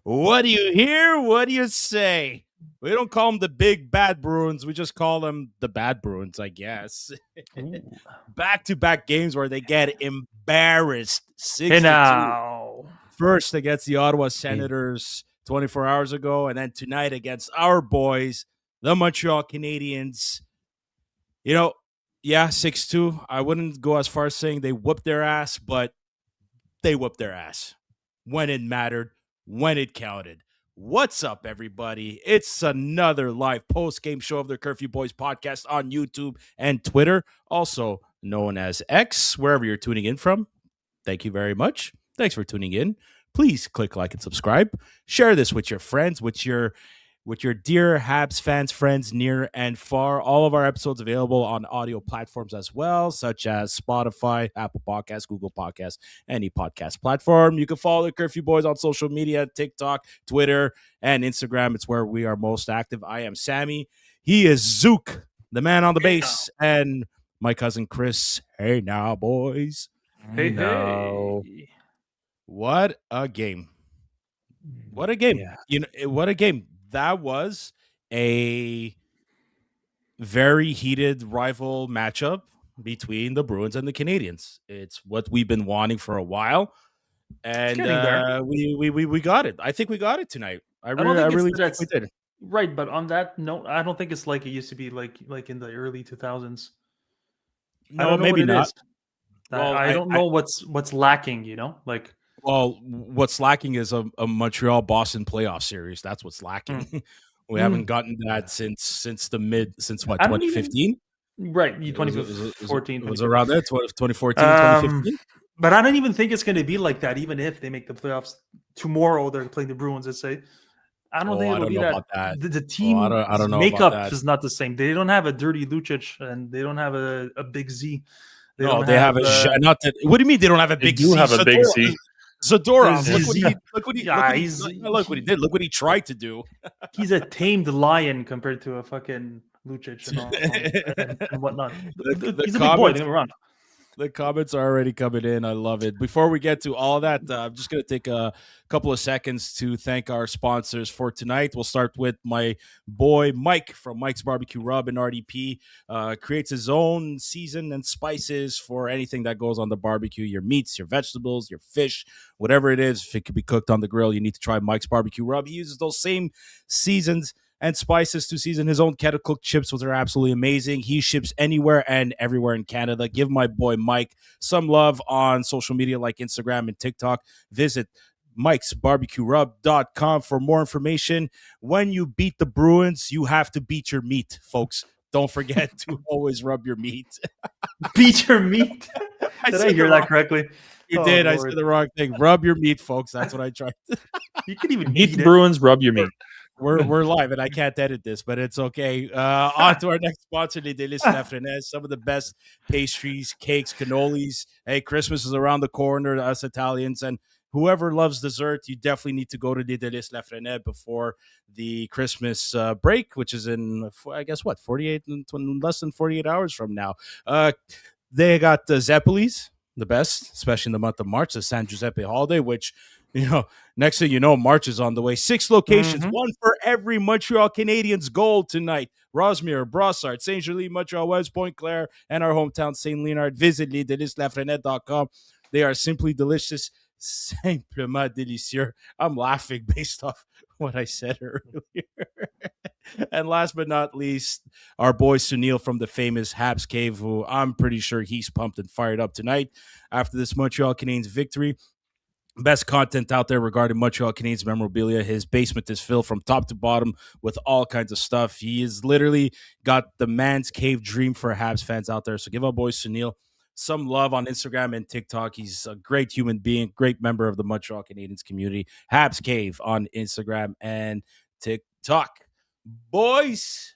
What do you hear? What do you say? We don't call them the big bad Bruins. We just call them the bad Bruins, I guess. Back-to-back games where they get embarrassed. 6-2. Hey now. First against the Ottawa Senators 24 hours ago, and then tonight against our boys, the Montreal Canadiens. You know, yeah, 6-2. I wouldn't go as far as saying they whooped their ass, but they whooped their ass when it mattered, when it counted. What's up, everybody? It's another live post-game show of the Curfew Boys podcast on YouTube and Twitter, also known as X, wherever you're tuning in from. Thank you very much. Thanks for tuning in. Please click like and subscribe. Share this with your friends, with your dear Habs fans, friends near and far. All of our episodes available on audio platforms as well, such as Spotify, Apple Podcasts, Google Podcasts, any podcast platform. You can follow the Curfew Boys on social media, TikTok, Twitter, and Instagram. It's where we are most active. I am Sammy. He is Zook, the man on the bass, and my cousin Chris. Hey now, boys. Hey, no. What a game. What a game. Yeah. What a game. That was a very heated rival matchup between the Bruins and the Canadiens. It's what we've been wanting for a while, and we got it. I think we got it tonight. I really think we did. Right, but on that note, I don't think it's like it used to be like in the early 2000s. No, maybe not. Well, I don't know what's lacking, you know? Like, well, what's lacking is a Montreal-Boston playoff series. That's what's lacking. We haven't gotten that since 2015? Right, 2014. It was around there, 2014, 2015. But I don't even think it's going to be like that, even if they make the playoffs tomorrow. They're playing the Bruins, let's say. I don't think it'll be that. The team makeup is not the same. They don't have a dirty Lucic, and they don't have a big Z. They have a not that. What do you mean they don't have a big Z? They do have a big Z. Zadorov, look what he did. Look what he tried to do. He's a tamed lion compared to a fucking Lucic and whatnot. He's a big boy. Don't get me wrong. The comments are already coming in. I love it. Before we get to all of that, I'm just going to take a couple of seconds to thank our sponsors for tonight. We'll start with my boy Mike from Mike's Barbecue Rub and RDP. Creates his own season and spices for anything that goes on the barbecue, your meats, your vegetables, your fish, whatever it is. If it could be cooked on the grill, you need to try Mike's Barbecue Rub. He uses those same seasons and spices to season his own kettle cooked chips, which are absolutely amazing. He ships anywhere and everywhere in Canada. Give my boy Mike some love on social media like Instagram and TikTok. Visit mikesbarbecuerub.com for more information. When you beat the Bruins, you have to beat your meat, folks. Don't forget to always rub your meat. Beat your meat? Did I hear that correctly? You did. Lord. I said the wrong thing. Rub your meat, folks. That's what I tried. You can even beat the Bruins, rub your meat. We're live, and I can't edit this, but it's okay. On to our next sponsor, Les Délices Lafresnaise. Some of the best pastries, cakes, cannolis. Hey, Christmas is around the corner to us Italians, and whoever loves dessert, you definitely need to go to Les Délices Lafresnaise before the Christmas break, which is in, I guess, less than 48 hours from now. They got the Zeppelis, the best, especially in the month of March, the San Giuseppe holiday, which, you know, next thing you know, March is on the way. 6 locations, one for every Montreal Canadiens goal tonight. Rosmuir, Brossard, Saint-Julie, Montreal, West Point Claire, and our hometown, St. Leonard. Visit lesdeliceslafresnaise.com. They are simply delicious, simplement délicieux. I'm laughing based off what I said earlier. And last but not least, our boy Sunil from the famous Habs Cave, who I'm pretty sure he's pumped and fired up tonight after this Montreal Canadiens victory. Best content out there regarding Montreal Canadiens memorabilia. His basement is filled from top to bottom with all kinds of stuff. He is literally got the man's cave dream for Habs fans out there. So give our boy Sunil some love on Instagram and TikTok. He's a great human being, great member of the Montreal Canadiens community. Habs Cave on Instagram and TikTok. Boys,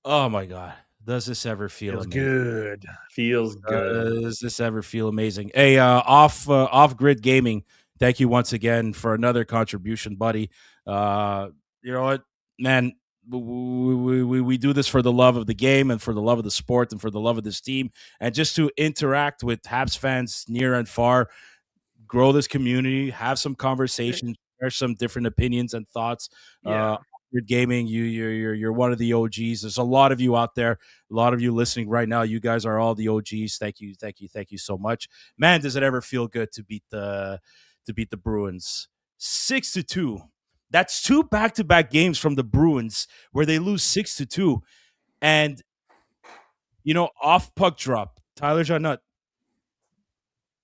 oh my God. Does this ever feel amazing? Good? Feels good. Does this ever feel amazing? Hey, off-grid gaming, thank you once again for another contribution, buddy. You know what, man? We do this for the love of the game and for the love of the sport and for the love of this team and just to interact with Habs fans near and far. grow this community, have some conversations, share some different opinions and thoughts. Gaming, you're one of the OGs. There's a lot of you out there, a lot of you listening right now. You guys are all the OGs. Thank you so much, man. Does it ever feel good to beat the Bruins 6-2? That's 2 back-to-back games from the Bruins where they lose 6-2, and off puck drop, Tyler Jeannot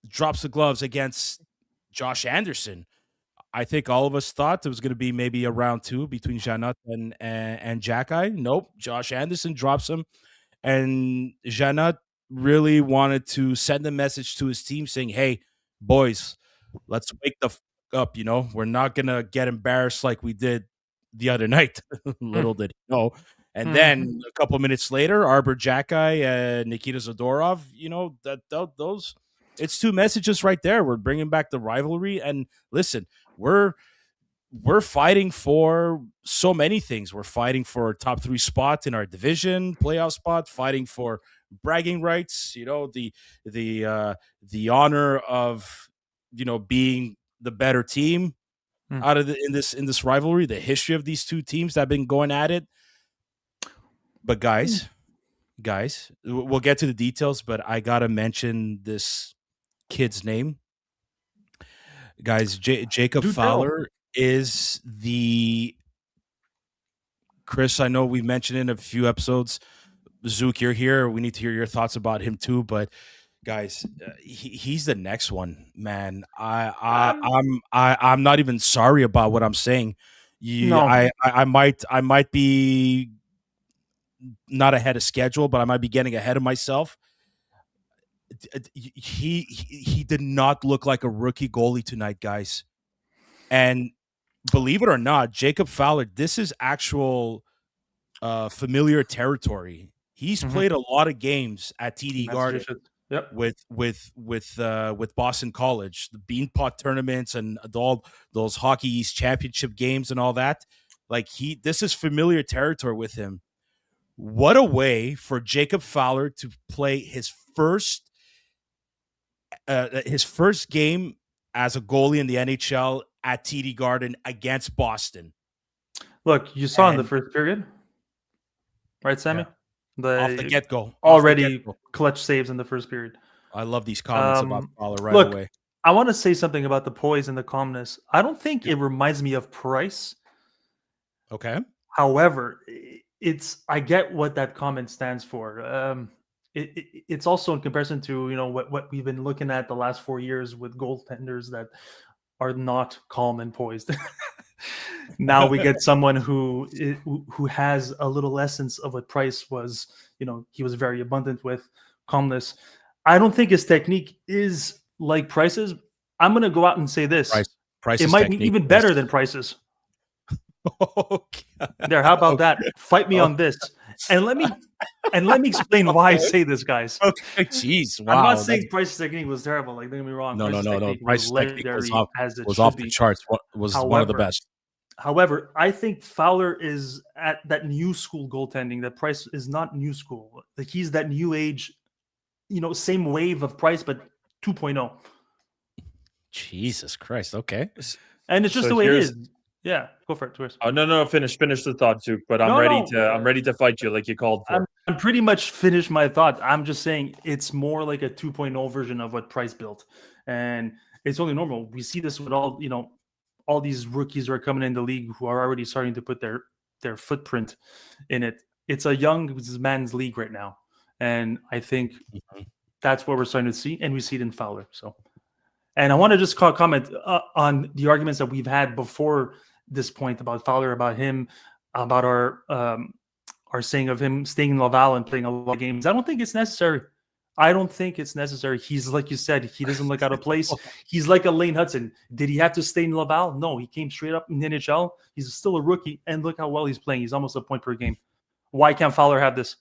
drops the gloves against Josh Anderson. I think all of us thought it was going to be maybe a round 2 between Jeannot and Jackeye. Nope. Josh Anderson drops him. And Jeannot really wanted to send a message to his team saying, hey, boys, let's wake the up. We're not going to get embarrassed like we did the other night. Little did he know. And then a couple minutes later, Arbor Jackeye and Nikita Zadorov, those, it's 2 messages right there. We're bringing back the rivalry. And listen, we're fighting for so many things. We're fighting for top 3 spot in our division, playoff spot, fighting for bragging rights, the honor of, being the better team out of in this rivalry, the history of these 2 teams that have been going at it. But guys, we'll get to the details, but I got to mention this kid's name. Guys, Jacob Fowler is the Chris. I know we mentioned in a few episodes. Zook, you're here. We need to hear your thoughts about him too. But guys, he's the next one, man. I'm not even sorry about what I'm saying. I might be not ahead of schedule, but I might be getting ahead of myself. He did not look like a rookie goalie tonight, guys. And believe it or not, Jacob Fowler, this is actual familiar territory. He's played a lot of games at TD Garden with Boston College, the Beanpot tournaments and all those Hockey East Championship games and all that. Like this is familiar territory with him. What a way for Jacob Fowler to play his first game as a goalie in the NHL at TD Garden against Boston. Look, you saw in the first period, right, Sammy? Yeah. Off the get-go. Already clutch saves in the first period. I love these comments about Fowler away. I want to say something about the poise and the calmness. I don't think it reminds me of Price. Okay. However, I get what that comment stands for. It's also in comparison to what we've been looking at the last 4 years with goaltenders that are not calm and poised. Now we get someone who has a little essence of what Price was. He was very abundant with calmness. I don't think his technique is like Price's. I'm going to go out and say this: Price's it might be even better than Price's. There, how about that? Fight me on this, and let me explain why I say this, guys. Okay, jeez, wow. I'm not saying Price's technique was terrible. Like, don't get me wrong. No. Price's technique was off the charts. Was one of the best. However, I think Fowler is at that new school goaltending. That Price is not new school. Like, he's that new age, same wave of Price, but 2.0. Jesus Christ. Okay. And it's just the way it is. Yeah, go for it, Twist. Oh no! Finish the thought, Zook. But I'm ready to fight you like you called for. I'm pretty much finished my thought. I'm just saying it's more like a 2.0 version of what Price built, and it's only normal. We see this with all these rookies who are coming in the league who are already starting to put their footprint in it. It's a young man's league right now, and I think that's what we're starting to see, and we see it in Fowler. So, and I want to just comment on the arguments that we've had before this point about Fowler, about him, about our saying of him staying in Laval and playing a lot of games. I don't think it's necessary. He's, like you said, he doesn't look out of place. He's like a Lane Hudson. Did he have to stay in Laval? No, he came straight up in the NHL. He's still a rookie, and look how well he's playing. He's almost a point per game. Why can't Fowler have this?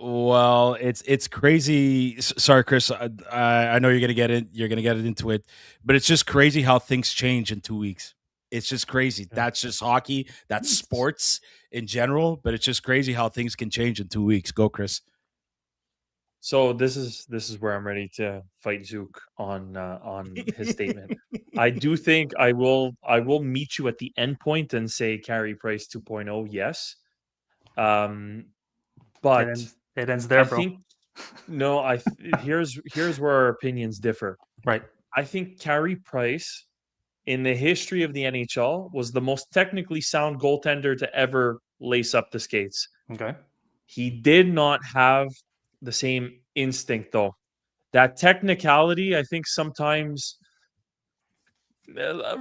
Well, it's crazy. Sorry, Chris. I know you're gonna get it. You're gonna get into it, but it's just crazy how things change in 2 weeks. It's just crazy. That's just hockey. That's sports in general. But it's just crazy how things can change in 2 weeks. Go, Chris. So this is where I'm ready to fight Zook on his statement. I do think I will meet you at the end point and say Carey Price 2.0, yes. But it ends there, I bro. think no, here's where our opinions differ. Right. I think Carey Price in the history of the NHL was the most technically sound goaltender to ever lace up the skates. Okay. He did not have the same instinct, though. That technicality, I think, sometimes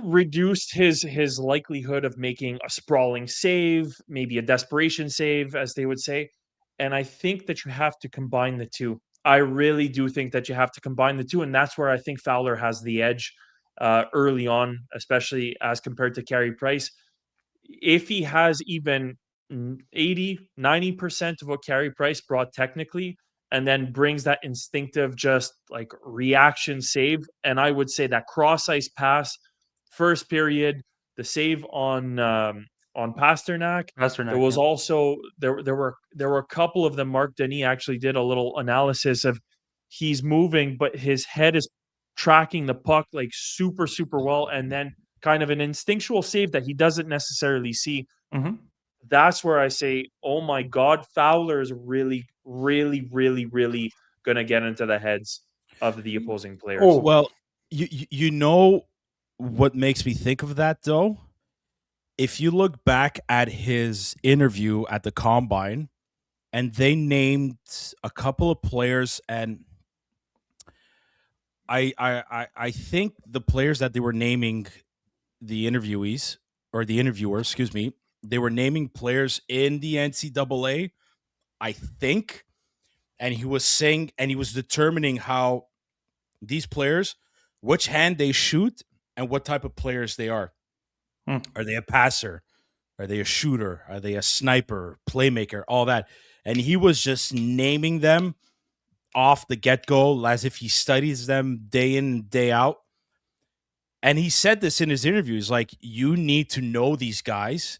reduced his likelihood of making a sprawling save, maybe a desperation save, as they would say. And I think that you have to combine the two. I really do think that you have to combine the two, and that's where I think Fowler has the edge early on, especially as compared to Carey Price. If he has even 80, 90% of what Carey Price brought technically, and then brings that instinctive, just like reaction save. And I would say that cross ice pass, first period, the save on Pasternak. There was also there were a couple of them. Mark Denis actually did a little analysis of he's moving, but his head is tracking the puck like super well, and then kind of an instinctual save that he doesn't necessarily see. Mm-hmm. That's where I say, oh my God, Fowler is really going to get into the heads of the opposing players. Oh, well, you know what makes me think of that, though? If you look back at his interview at the Combine, and they named a couple of players, and I think the players that they were naming, the interviewers, excuse me, they were naming players in the NCAA, I think, and he was saying, and he was determining how these players, which hand they shoot, and what type of players they are. Are they a passer? Are they a shooter? Are they a sniper, playmaker, all that? And he was just naming them off the get-go as if he studies them day in and day out. And he said this in his interviews, like, you need to know these guys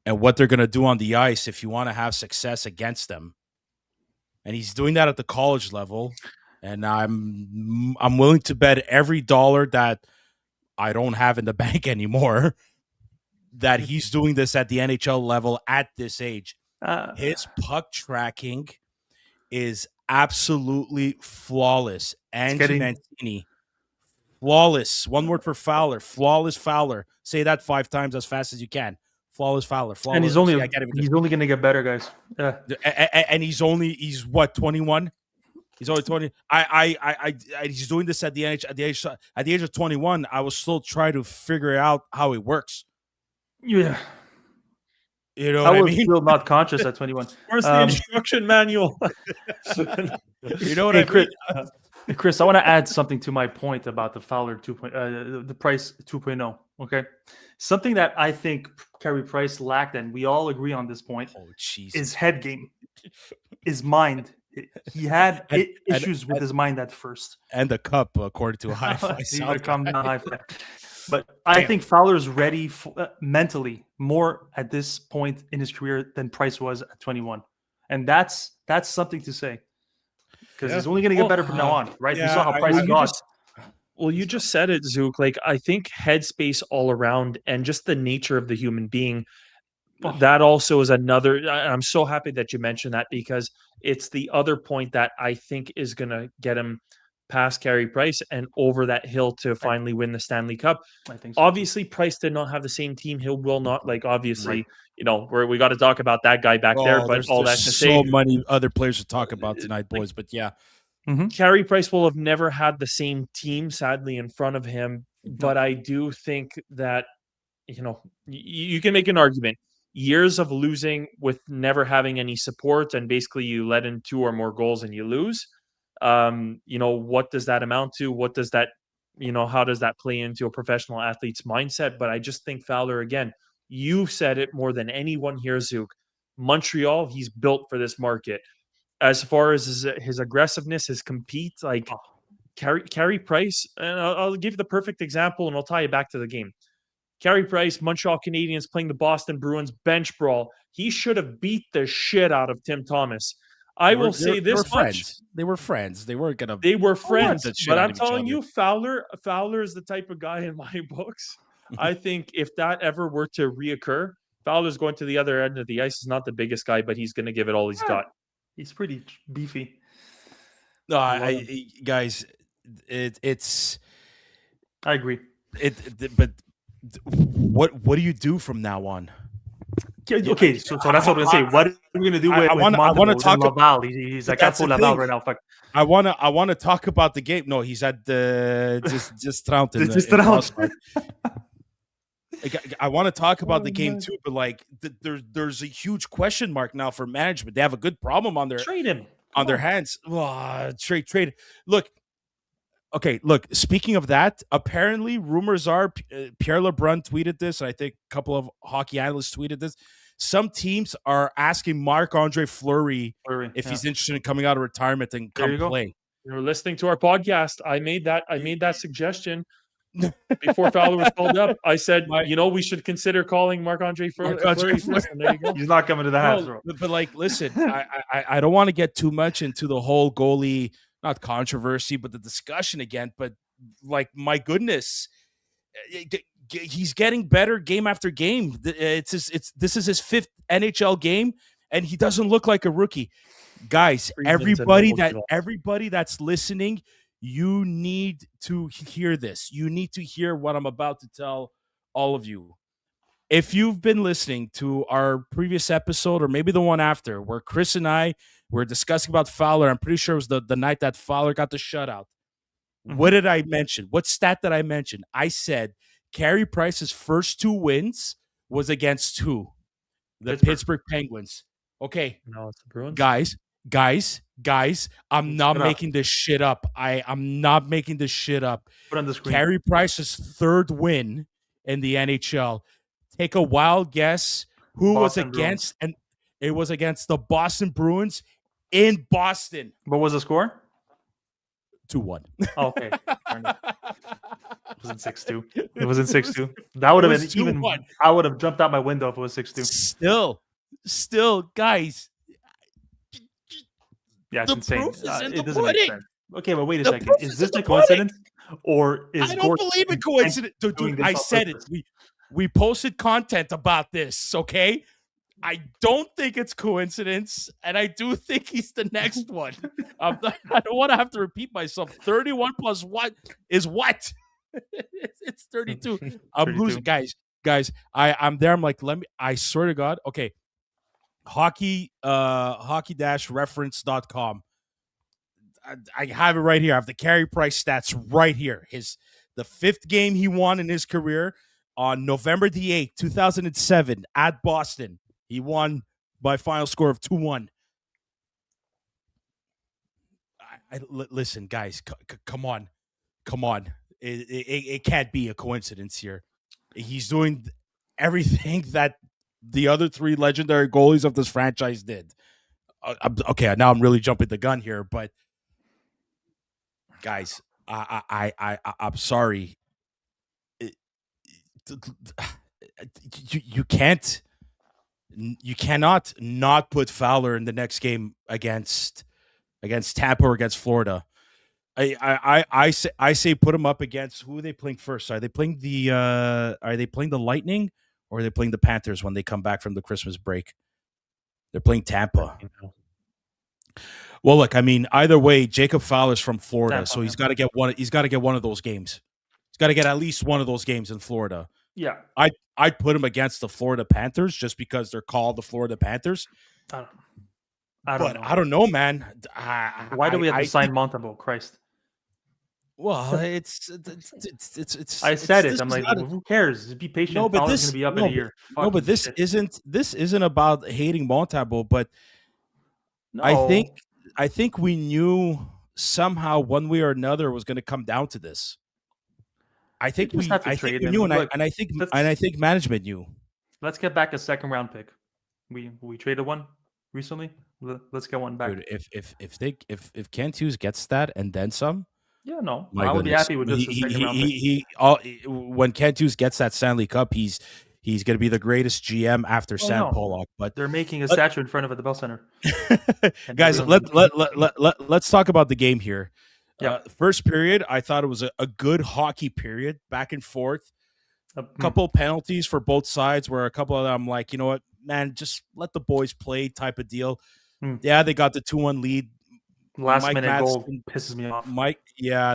and what they're going to do on the ice if you want to have success against them. And he's doing that at the college level. And I'm willing to bet every dollar that I don't have in the bank anymore that he's doing this at the NHL level at this age. His puck tracking is absolutely flawless. Angie Mancini, flawless. One word for Fowler. Flawless Fowler. Say that 5 times as fast as you can. Flawless Fowler. Flawless. And he's only going to get better, guys. Yeah. And he's what, 21? He's only 20. He's doing this at the age of 21. I was still trying to figure out how it works. Yeah. You know what I mean? Still not conscious at 21. Where's the instruction manual? You know what I mean? Chris, I want to add something to my point about the Fowler the Price 2.0. Okay, something that I think Carey Price lacked, and we all agree on this point, is head game, his mind. He had issues with his mind at first, and the cup, according to Hi-Fi. But I think Fowler's ready mentally more at this point in his career than Price was at 21, and that's something to say. Because he's only going to get better from now on, right? Yeah, we saw how Price got. You just said it, Zook. Like, I think headspace all around and just the nature of the human being, that also is another. I'm so happy that you mentioned that, because it's the other point that I think is going to get him past Carey Price and over that hill to finally win the Stanley Cup. I think so. Obviously, Price did not have the same team. He will not, like, obviously, we got to talk about that guy back there. But there's so many other players to talk about tonight, boys. But yeah. Mm-hmm. Carey Price will have never had the same team, sadly, in front of him. But I do think that, you can make an argument. Years of losing with never having any support, and basically you let in 2 or more goals and you lose. What does that amount to? What does that, how does that play into a professional athlete's mindset? But I just think Fowler, again, you said it more than anyone here, Zook. Montreal, he's built for this market. As far as his aggressiveness, his compete, like Carey Price, and I'll give you the perfect example, and I'll tie you back to the game. Carey Price, Montreal Canadiens playing the Boston Bruins, bench brawl. He should have beat the shit out of Tim Thomas. I will say this much: friends. They were friends. They weren't gonna. They were friends, but I'm telling you, Fowler is the type of guy in my books. I think if that ever were to reoccur, Fowler's going to the other end of the ice. He's not the biggest guy, but he's going to give it all he's got. He's pretty beefy. No, guys, it's. I agree. But what do you do from now on? Okay, so that's what I'm gonna say. What are we gonna do with I want to talk about Laval? He's like at Laval right now. Fuck. I want to talk about the game. No, he's at the just I want to talk about the game too, but like there's a huge question mark now for management. They have a good problem on their trade him on their hands. Trade. Look. Okay, look, speaking of that, apparently rumors are Pierre LeBrun tweeted this, and I think a couple of hockey analysts tweeted this. Some teams are asking Marc-Andre Fleury if he's interested in coming out of retirement and come play. You're listening to our podcast. I made that suggestion before Fowler was called up. I said, we should consider calling Marc-Andre Fleury first, and there you go. He's not coming to the Habs, bro. But like, listen, I don't want to get too much into the whole goalie, not controversy, but the discussion again. But like, my goodness, he's getting better game after game. This is his 5th NHL game, and he doesn't look like a rookie. Guys, everybody that's listening, you need to hear this. You need to hear what I'm about to tell all of you. If you've been listening to our previous episode, or maybe the one after, where Chris and I were discussing about Fowler, I'm pretty sure it was the night that Fowler got the shutout. Mm-hmm. What did I mention? What stat did I mention? I said Carey Price's first 2 wins was against who? The Pittsburgh Penguins. Okay. No, it's the Bruins. Guys, I'm not making this shit up. I'm not making this shit up. Put on the screen. Carey Price's 3rd win in the NHL. Take a wild guess who was against, and it was against the Boston Bruins in Boston. What was the score? 2-1. Oh, okay. It wasn't 6-2. It wasn't 6-2. That would have been 2-1. Even. I would have jumped out my window if it was 6-2. Still, guys. Yeah, it's insane. It doesn't make sense. Okay, but wait a second. Is this a coincidence, or is I don't believe in coincidence? Dude, I said it. We posted content about this, okay? I don't think it's coincidence, and I do think he's the next one. I don't want to have to repeat myself. 31 plus what is what? It's 32. I'm 32. Losing, guys. I'm there. I'm like, I swear to God. Okay, hockey-reference.com. I have it right here. I have the Carey Price stats right here. The 5th game he won in his career. On November the 8th, 2007, at Boston, he won by final score of 2-1. Listen, guys, come on. It can't be a coincidence here. He's doing everything that the other 3 legendary goalies of this franchise did. Okay, now I'm really jumping the gun here, but guys, I'm sorry. You cannot not put Fowler in the next game against Tampa or against Florida. I say put him up against who are they playing first? Are they playing the Lightning or are they playing the Panthers when they come back from the Christmas break? They're playing Tampa. Well, look, I mean, either way, Jacob Fowler's from Florida, Tampa, so he's got to get one. He's got to get one of those games. He's got to get at least one of those games in Florida. Yeah, I'd put him against the Florida Panthers just because they're called the Florida Panthers. I don't know. I don't know, man. Why do we have to sign Montembeault? Christ. Well, it's. I said it. I'm like, who cares? Just be patient. No, but this going to be up in a year. But this isn't about hating Montembeault, but I think we knew somehow one way or another was going to come down to this. I think we knew, and I think management knew. Let's get back a 2nd round pick. We traded one recently. Let's get one back. Dude, if Kent Hughes gets that and then some, yeah, I would be happy with just a 2nd round pick. When Kent Hughes gets that Stanley Cup, he's He's going to be the greatest GM after Sam Pollock. But they're making a statue in front of it at the Bell Center. Guys, let's talk about the game here. First period, I thought it was a good hockey period, back and forth. A couple penalties for both sides where a couple of them, I'm like, you know what, man, just let the boys play type of deal. Yeah, they got the 2-1 lead. Last minute goal pisses me off.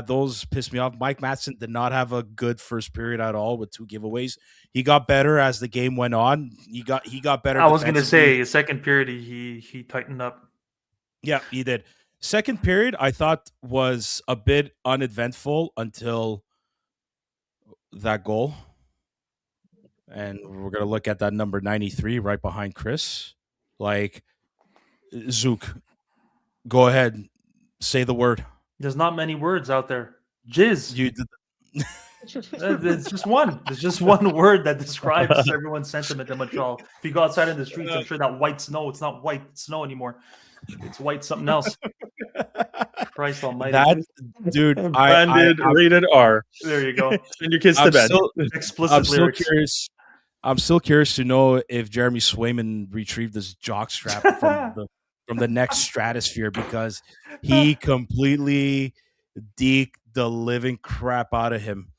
Those piss me off. Mike Matheson did not have a good first period at all with 2 giveaways. He got better as the game went on. He got better. I was going to say, second period, he tightened up. Yeah, he did. Second period, I thought was a bit uneventful until that goal. And we're going to look at that number 93 right behind Chris. Like, Zook, go ahead. Say the word. There's not many words out there. Jizz. It's just one. There's just one word that describes everyone's sentiment in Montreal. If you go outside in the streets, I'm sure that white snow, it's not white snow anymore. It's white something else. Christ almighty. That, dude, branded rated R. There you go. Send your kids to bed. Explicit lyrics. I'm still curious to know if Jeremy Swayman retrieved this jockstrap from the next stratosphere, because he completely deked the living crap out of him.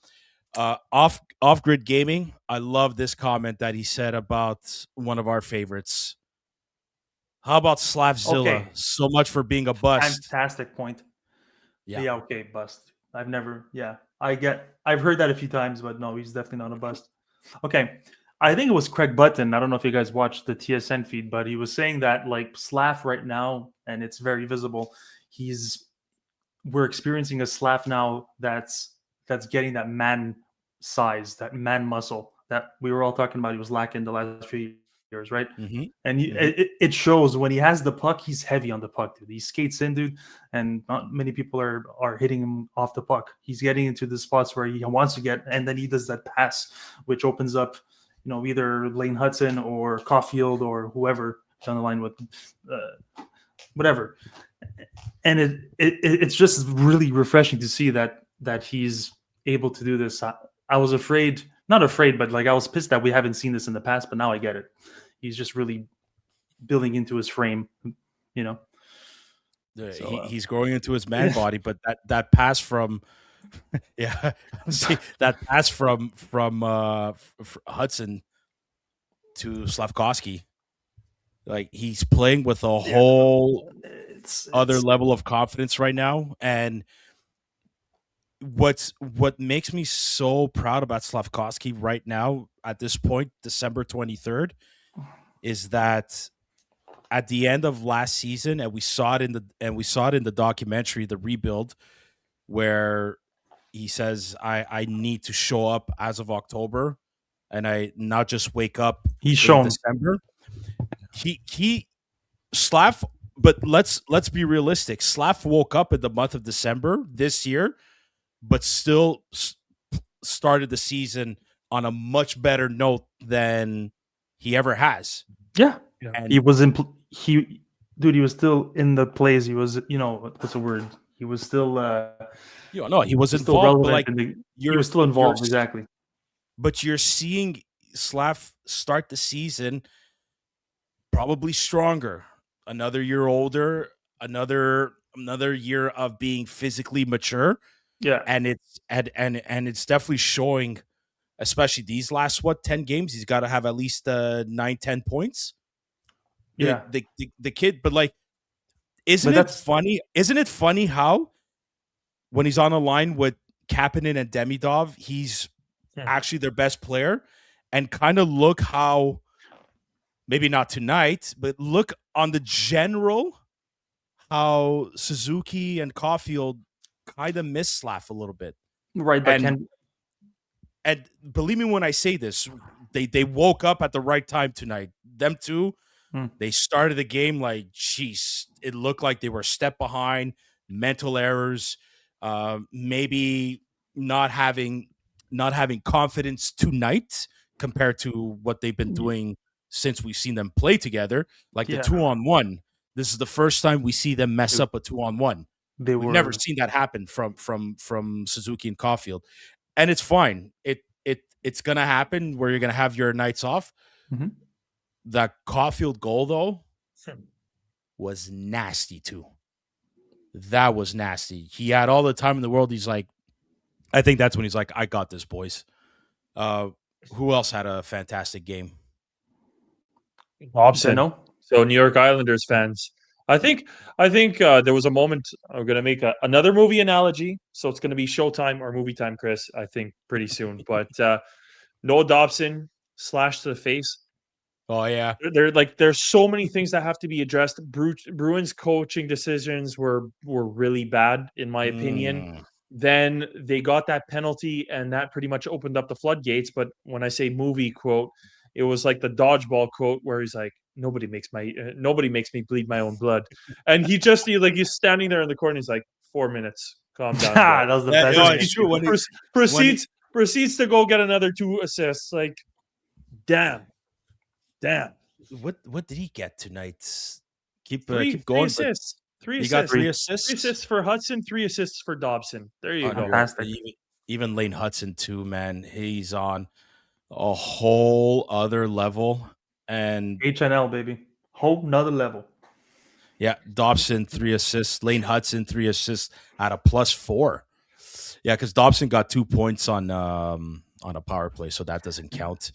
Off-grid gaming, I love this comment that he said about one of our favorites. How about Slavzilla? Okay. So much for being a bust. Fantastic point. Yeah, okay, bust. I've heard that a few times, but no, he's definitely not a bust. Okay. I think it was Craig Button. I don't know if you guys watched the TSN feed, but he was saying that like Slav right now, and it's very visible, we're experiencing a Slav now that's getting that man size, that man muscle that we were all talking about. He was lacking the last few years, right? Mm-hmm. And it shows when he has the puck. He's heavy on the puck, dude. He skates in, dude, and not many people are hitting him off the puck. He's getting into the spots where he wants to get, and then he does that pass, which opens up, either Lane Hudson or Caulfield or whoever down the line with whatever. And it's just really refreshing to see that he's able to do this. I was not afraid, but like I was pissed that we haven't seen this in the past, but now I get it. He's just really building into his frame, He's growing into his man body, but that pass from that pass from Hudson to Slavkovsky, like he's playing with a whole other level of confidence right now. And what makes me so proud about Slavkovsky right now at this point, December 23rd, is that at the end of last season, and we saw it in the documentary, The Rebuild, where he says, I need to show up as of October, and I not just wake up in December. Slav, but let's be realistic. Slav woke up in the month of December this year, but still started the season on a much better note than he ever has. Yeah. And he was he was still in the plays. He was, what's the word? He was still he was involved, but he was still involved, exactly. But you're seeing Slav start the season probably stronger, another year older, another year of being physically mature. Yeah. And it's definitely showing, especially these last 10 games, he's got to have at least 9-10 points. Yeah. The kid, but like, isn't it funny how when he's on a line with Kapanen and Demidov, he's actually their best player, and kind of look how, maybe not tonight, but look on the general, how Suzuki and Caulfield kind of miss Slav a little bit. Right. And believe me when I say this, they woke up at the right time tonight. Them two, they started the game like, geez, it looked like they were a step behind, mental errors, maybe not having confidence tonight compared to what they've been doing since we've seen them play together. Like the 2-on-1, this is the first time we see them mess up a 2-on-1. We've never seen that happen from Suzuki and Caulfield, and it's fine. it's gonna happen where you're gonna have your nights off. Mm-hmm. That Caulfield goal though was nasty too. That was nasty. He had all the time in the world. He's like, I think that's when he's like, I got this, boys. Who else had a fantastic game? Hobson. So New York Islanders fans. I think there was a moment. I'm going to make another movie analogy. So it's going to be Showtime or movie time, Chris, I think pretty soon. But Noah Dobson slash to the face. Oh, yeah. There's so many things that have to be addressed. Bruins coaching decisions were really bad, in my opinion. Then they got that penalty, and that pretty much opened up the floodgates. But when I say movie quote, it was like the dodgeball quote where he's like, nobody makes me bleed my own blood. And he's standing there in the corner. He's like, 4 minutes. Calm down. That was the best. No, it's true. Proceeds to go get another 2 assists. Like, damn. What did he get tonight? Keep going. 3 assists. 3 assists. He got 3 assists. 3 assists for Hudson, 3 assists for Dobson. There you go. Fantastic. Even Lane Hudson too, man. He's on a whole other level. And HNL, baby. Whole nother level. Yeah, Dobson 3 assists. Lane Hudson 3 assists at a +4. Yeah, because Dobson got 2 points on a power play, so that doesn't count.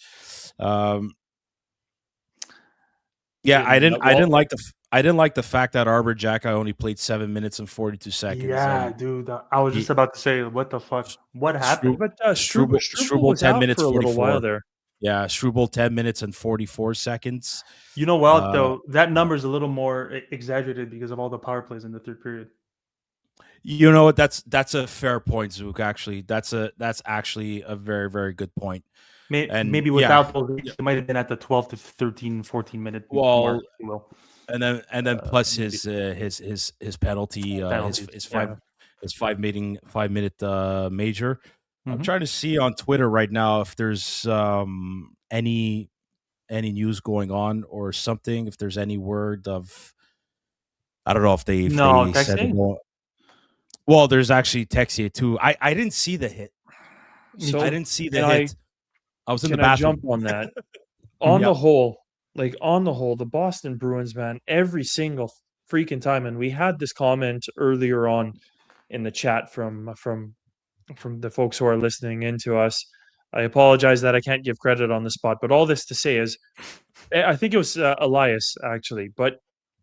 Yeah, I didn't like the fact that Arbor Jacka only played 7 minutes and 42 seconds. Yeah, dude, I was just about to say, what the fuck? What happened? Struble was 10 minutes for a little while there. Yeah, Struble 10 minutes and 44 seconds. You know what, though? That number is a little more exaggerated because of all the power plays in the third period. You know what? That's a fair point, Zook. Actually, that's actually a very, very good point. Maybe without those, it might have been at the 12 to 13, 14 minute mark. And then plus his penalty, his 5 minute major. I'm trying to see on Twitter right now if there's any news going on or something. If there's any word of, I don't know if they said it. Well, there's actually Texier too. I didn't see the hit. So I didn't see the hit. I was in the bathroom. I jump on that. On the whole, the Boston Bruins, man, every single freaking time, and we had this comment earlier on in the chat from the folks who are listening into us. I apologize that I can't give credit on the spot, but all this to say is, I think it was Elias actually, but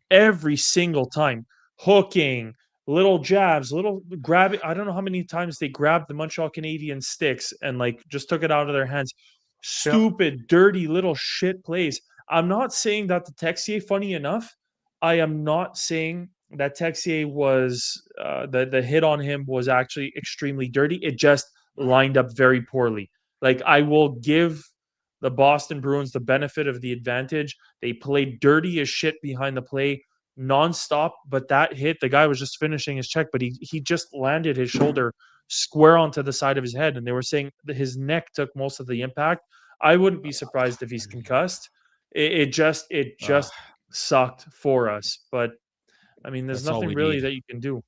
every single time, hooking, little jabs, little grabbing. I don't know how many times they grabbed the Montreal Canadiens sticks and just took it out of their hands. Stupid, dirty little shit plays. I'm not saying that the Texier, funny enough, I am not saying that Texier was the hit on him was actually extremely dirty. It just lined up very poorly. I will give the Boston Bruins the benefit of the advantage. They played dirty as shit behind the play, nonstop. But that hit, the guy was just finishing his check, but he just landed his shoulder square onto the side of his head, and they were saying that his neck took most of the impact. I wouldn't be surprised if he's concussed. It just sucked for us, but I mean, there's nothing really that you can do.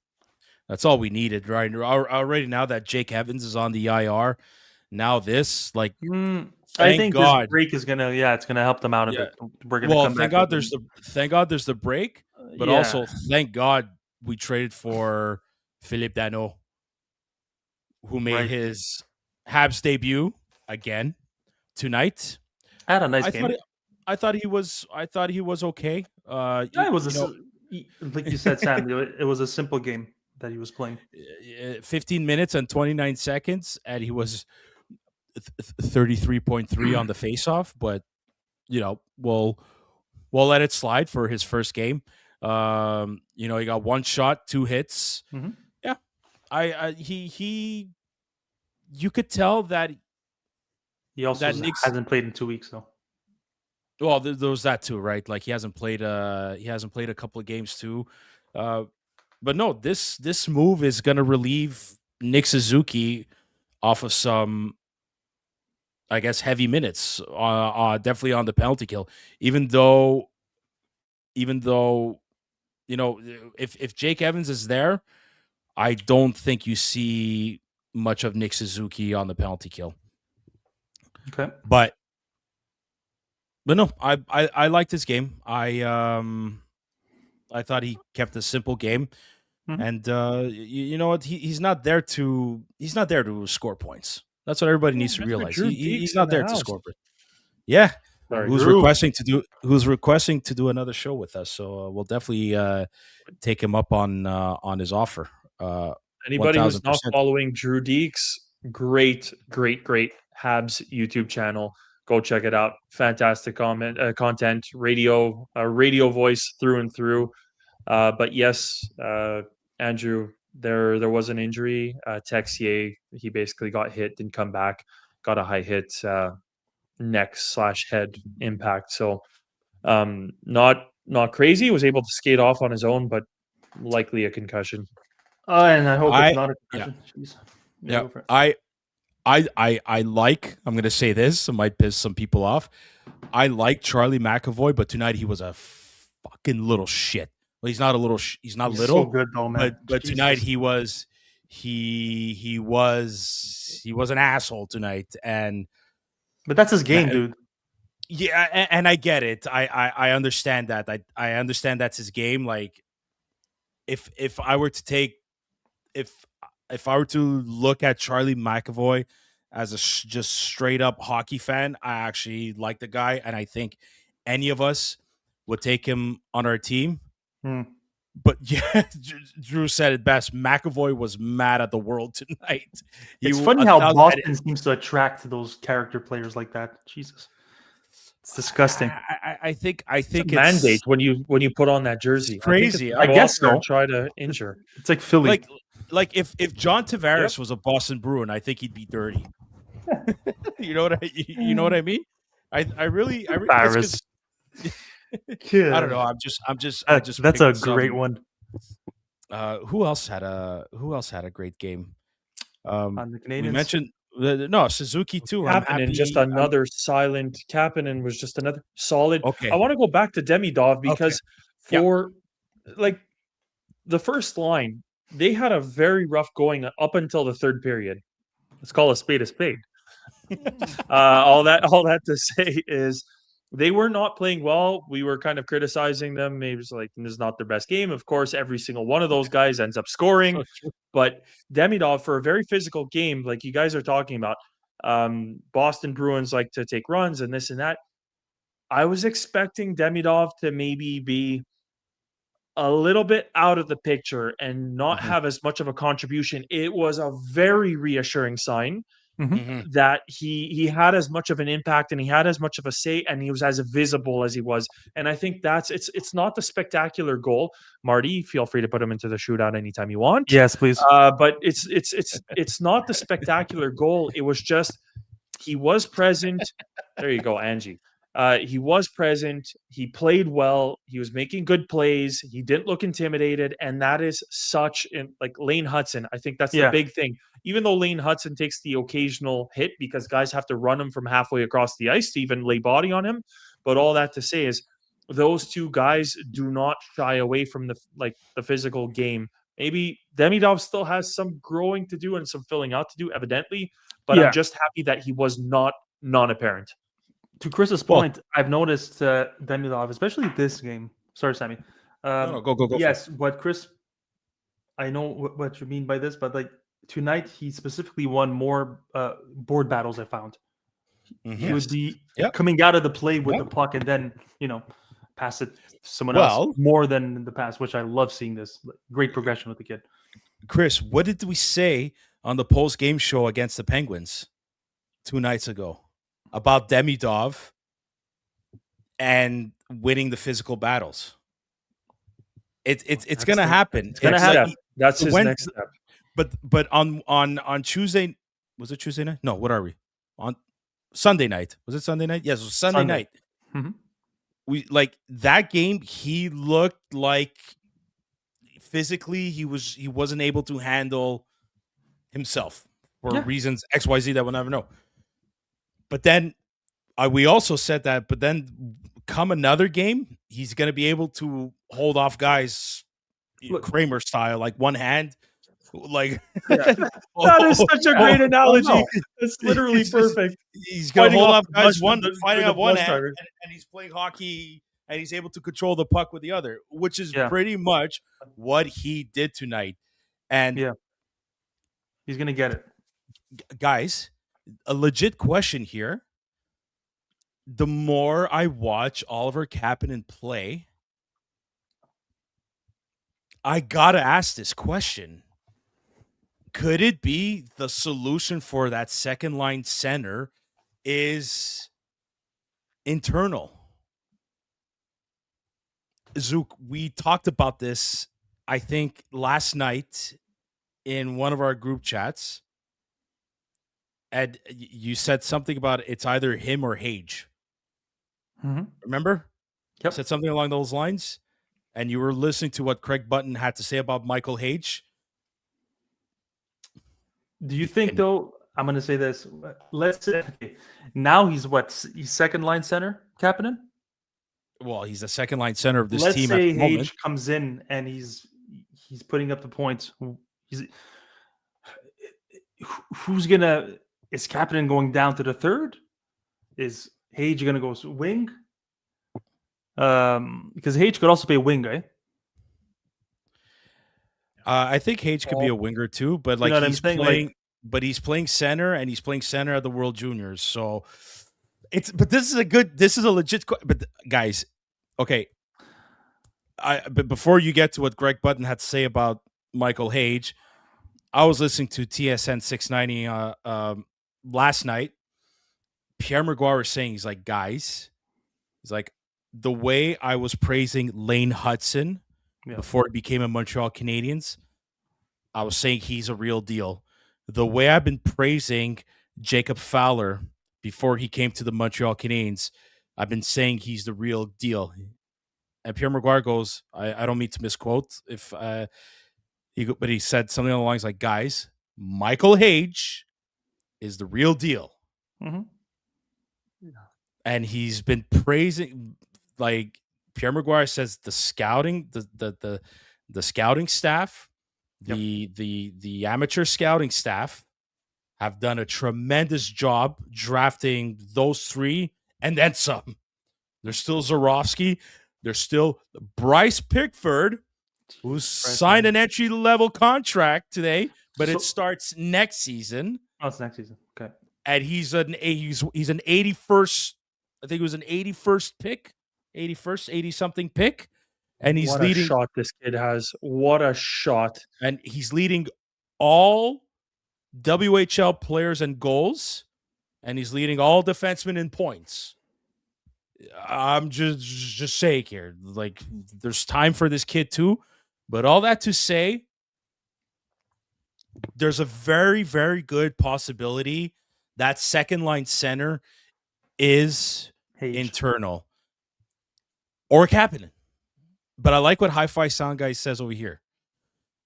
That's all we needed, right? Already now that Jake Evans is on the IR, now this, I think God, this break is gonna, it's gonna help them out a bit. We're gonna come thank God there's the break, but also thank God we traded for Phillip Danault, who made his Habs debut again tonight. I had a nice game. I thought he was okay. It was like you said, Sam. It was a simple game that he was playing. 15 minutes and 29 seconds, and he was 33.3 on the faceoff. But we'll let it slide for his first game. He got 1 shot, 2 hits. Mm-hmm. Yeah, you could tell that he also hasn't played in 2 weeks, though. Well, there was that too, right? He hasn't played a couple of games too. But no, this move is going to relieve Nick Suzuki off of some, I guess, heavy minutes. Definitely on the penalty kill. Even though, if Jake Evans is there, I don't think you see much of Nick Suzuki on the penalty kill. Okay. But no, I liked his game. I thought he kept a simple game, and you know what? He's not there to score points. That's what everybody needs to realize. He's not there to score points. Yeah. Sorry, who's Drew. requesting to do another show with us? So we'll definitely take him up on his offer. Anybody who's 1000%. not following Drew Deeks, great Habs YouTube channel. Go check it out. Fantastic content, radio voice through and through. But yes, Andrew, there was an injury. Texier, he basically got hit, didn't come back, got a high hit, neck/head impact. So not crazy. Was able to skate off on his own, but likely a concussion. And I hope it's not a concussion. Yeah, I like. I'm gonna say this. It might piss some people off. I like Charlie McAvoy, but tonight he was a fucking little shit. Well, he's not a little. He's not little. So good though, man. But tonight he was. He was an asshole tonight, but that's his game, dude. Yeah, and I get it. I understand that. I understand that's his game. Like, if I were to take, if I were to look at Charlie McAvoy as a just straight up hockey fan, I actually like the guy, and I think any of us would take him on our team. But yeah, Drew said it best. McAvoy was mad at the world tonight. It's funny how Boston seems to attract those character players like that. Jesus, it's disgusting. I think it's a mandate when you put on that jersey. It's crazy. I guess so. Try to injure. It's like Philly. Like if John Tavares was a Boston Bruin, I think he'd be dirty. You know what I mean? I really I don't know. I'm just. That's a great one. Who else had a great game? On the Canadiens, we mentioned Suzuki too. Kapanen, just another silent. Kapanen was just another solid. Okay. I want to go back to Demidov because like the first line, they had a very rough going up until the third period. Let's call a spade a spade. All that to say is they were not playing well. We were kind of criticizing them. Maybe it's like this is not their best game. Of course, every single one of those guys ends up scoring. But Demidov, for a very physical game, like you guys are talking about, Boston Bruins like to take runs and this and that. I was expecting Demidov to maybe be a little bit out of the picture and not have as much of a contribution. It was a very reassuring sign that he had as much of an impact and he had as much of a say and he was as visible as he was. And I think it's not the spectacular goal. Marty, feel free to put him into the shootout anytime you want. Yes, please. But it's not the spectacular goal. It was just he was present. There you go, Angie. He was present. He played well. He was making good plays. He didn't look intimidated. And that is such like Lane Hudson. I think that's the big thing. Even though Lane Hudson takes the occasional hit because guys have to run him from halfway across the ice to even lay body on him. But all that to say is those two guys do not shy away from the physical game. Maybe Demidov still has some growing to do and some filling out to do, evidently. But I'm just happy that he was not non-apparent. To Chris's point, I've noticed Demidov, especially this game. Sorry, Sammy. Go. Yes, what Chris, I know what you mean by this, but like tonight, he specifically won more board battles. I found he would be coming out of the play with the puck and then pass it to someone else more than in the past, which I love seeing this. Great progression with the kid. Chris, what did we say on the post-game show against the Penguins 2 nights ago about Demidov and winning the physical battles? It's going to happen. It's going to happen. That's his next step. But on Tuesday, was it Tuesday night? No, what are we? On Sunday night. Was it Sunday night? Yes, it was Sunday night. Mm-hmm. We like that game, he looked like physically he wasn't able to handle himself for reasons XYZ that we'll never know. But then we also said that, but then come another game, he's going to be able to hold off guys Kramer style, like one hand. Like, that is such a great analogy. It's literally perfect. He's going to hold off guys fighting up one hand, and he's playing hockey, and he's able to control the puck with the other, which is pretty much what he did tonight. And he's going to get it. Guys, a legit question here. The more I watch Oliver Kapanen play, I got to ask this question. Could it be the solution for that second line center is internal? Zook, we talked about this, I think, last night in one of our group chats. And you said something about it's either him or Hage. Mm-hmm. Remember? Yep. Said something along those lines. And you were listening to what Craig Button had to say about Michael Hage. Do you think, though, I'm going to say this. Let's say, now he's he's second line center, Kapanen? Well, he's the second line center of this team. Let's say Hage comes in and he's putting up the points. Who's going to... Is Kapanen going down to the third? Is Hage going to go wing? Because Hage could also be a wing, right? I think Hage could be a winger too, but like he's playing, but he's playing center, and he's playing center at the World Juniors. So but this is a legit. But guys, okay. But before you get to what Greg Button had to say about Michael Hage, I was listening to TSN 690 last night. Pierre Maguire was saying, he's like, guys, he's like, the way I was praising Lane Hudson before he became a Montreal Canadiens, I was saying he's a real deal. The way I've been praising Jacob Fowler before he came to the Montreal Canadiens, I've been saying he's the real deal. And Pierre Maguire goes, I don't mean to misquote, but he said something along the lines like, guys, Michael Hage is the real deal. Mm-hmm. And he's been praising, like Pierre Maguire says, the scouting, the scouting staff, the amateur scouting staff have done a tremendous job drafting those three and then some. There's still Zorowski. There's still Bryce Pickford, who's signed an entry-level contract today, but it starts next season. Oh, it's next season. Okay. And he's an 81st, I think it was an 81st pick, 80-something pick. And he's leading. What a shot this kid has. What a shot. And he's leading all WHL players in goals, and he's leading all defensemen in points. I'm just saying here, like, there's time for this kid too. But all that to say, there's a very, very good possibility that second line center is internal or Kapanen. But I like what Hi-Fi Sound Guy says over here.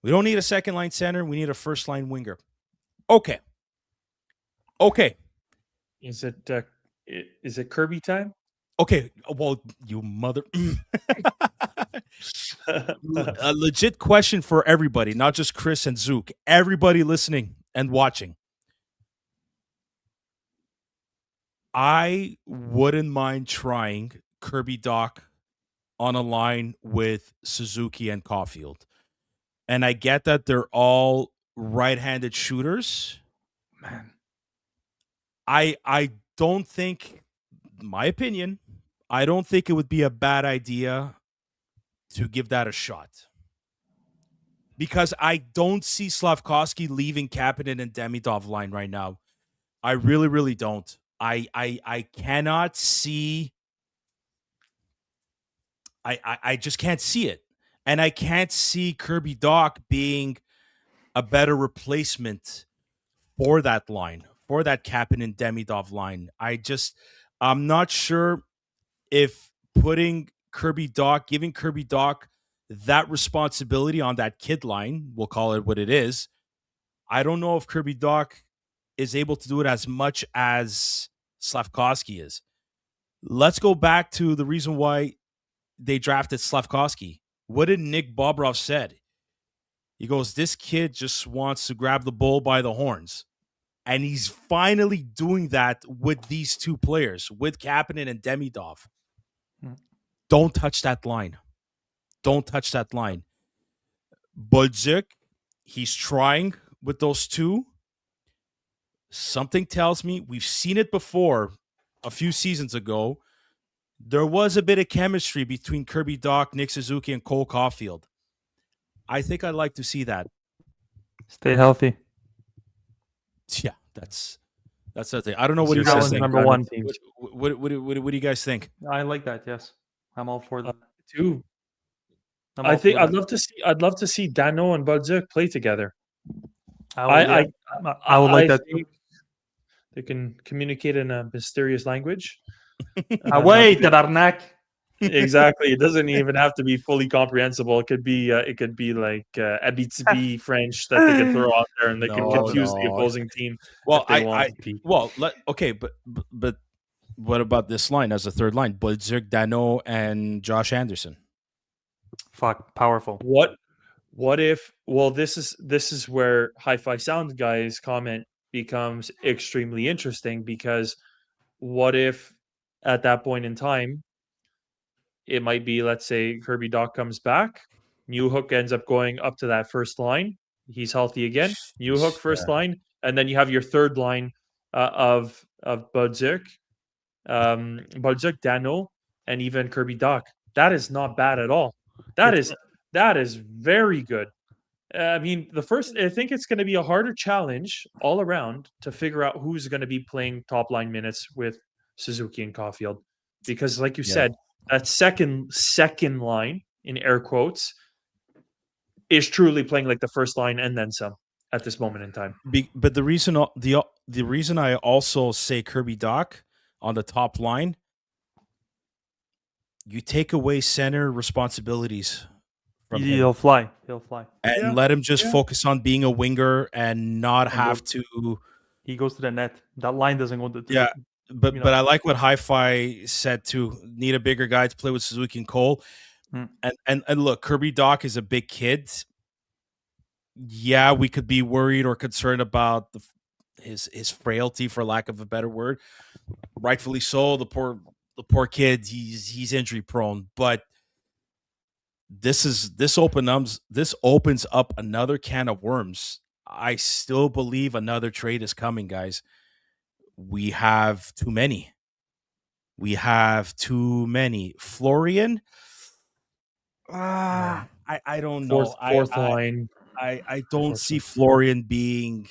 We don't need a second line center. We need a first line winger. Okay. Is it Kirby time? Okay. Well, you mother. A legit question for everybody, not just Chris and Zook. Everybody listening and watching. I wouldn't mind trying Kirby Dach on a line with Suzuki and Caulfield. And I get that they're all right-handed shooters. Man. I don't think, my opinion, I don't think it would be a bad idea to give that a shot. Because I don't see Slavkovsky leaving Kapanen and Demidov line right now. I really, really don't. I cannot see. I just can't see it. And I can't see Kirby Dach being a better replacement for that line, for that Kapanen Demidov line. I'm not sure if putting Kirby Dach, giving Kirby Dach that responsibility on that kid line, we'll call it what it is. I don't know if Kirby Dach is able to do it as much as Slavkovsky is. Let's go back to the reason why they drafted Slavkovsky. What did Nick Bobroff said? He goes, this kid just wants to grab the bull by the horns. And he's finally doing that with these two players, with Kapanen and Demidov. Don't touch that line. Don't touch that line. Bolduc, he's trying with those two. Something tells me, we've seen it before a few seasons ago. There was a bit of chemistry between Kirby Dach, Nick Suzuki, and Cole Caulfield. I think I'd like to see that. Stay healthy. Yeah, that's the thing. I don't know what you guys think. Number one team. What do you guys think? I like that. Yes, I'm all for that too. I'd love to see Danault and Bolduc play together. I would like that. They can communicate in a mysterious language. Wait, Tabarnak. Exactly. It doesn't even have to be fully comprehensible. It could be like Abitibi French that they can throw out there, and they can confuse the opposing team. Well, but what about this line as a third line? Bolduc, Danault, and Josh Anderson. Fuck, powerful. What if? Well, this is where Hi-Fi Sound guys' comment becomes extremely interesting, because what if at that point in time it might be, let's say, Kirby Dach comes back, Newhook ends up going up to that first line, he's healthy again, Newhook first line, and then you have your third line of Bolduc, Danault, and even Kirby Dach. That is not bad at all. That is very good. I mean, I think it's going to be a harder challenge all around to figure out who's going to be playing top line minutes with Suzuki and Caulfield, because, like you said, that second line, in air quotes, is truly playing like the first line and then some at this moment in time. But the reason I also say Kirby Dach on the top line, you take away center responsibilities. He'll fly. And let him just focus on being a winger and not have to. He goes to the net. That line doesn't go to. Yeah, but I like what Hi-Fi said too. Need a bigger guy to play with Suzuki and Cole. And look, Kirby Dach is a big kid. Yeah, we could be worried or concerned about his frailty, for lack of a better word. Rightfully so. The poor kid. He's injury prone, but. This opens up another can of worms. I still believe another trade is coming, guys. We have too many. Florian, I don't know. Fourth line. I don't see Florian being.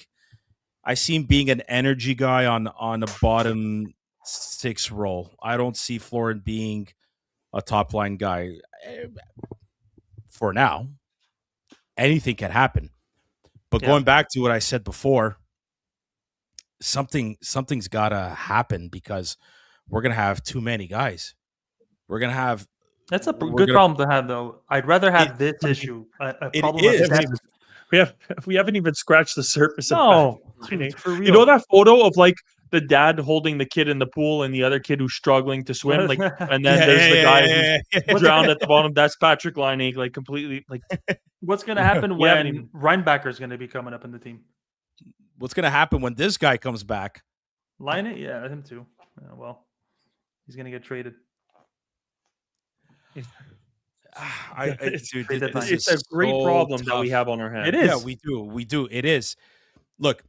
I see him being an energy guy on a bottom six role. I don't see Florian being a top line guy. For now, anything can happen. But going back to what I said before, something's got to happen, because we're going to have too many guys. We're going to have... That's a good problem to have, though. I'd rather have this issue. We haven't even scratched the surface of that. For real. You know that photo of like the dad holding the kid in the pool and the other kid who's struggling to swim, like, and then there's the guy who's drowned at the bottom. That's Patrick Laine, like completely. Like, what's going to happen when Reinbacher is going to be coming up in the team? What's going to happen when this guy comes back? Laine, yeah, him too. Well, he's going to get traded. It's a great problem that we have on our hands. It is. Yeah, we do. It is. Look,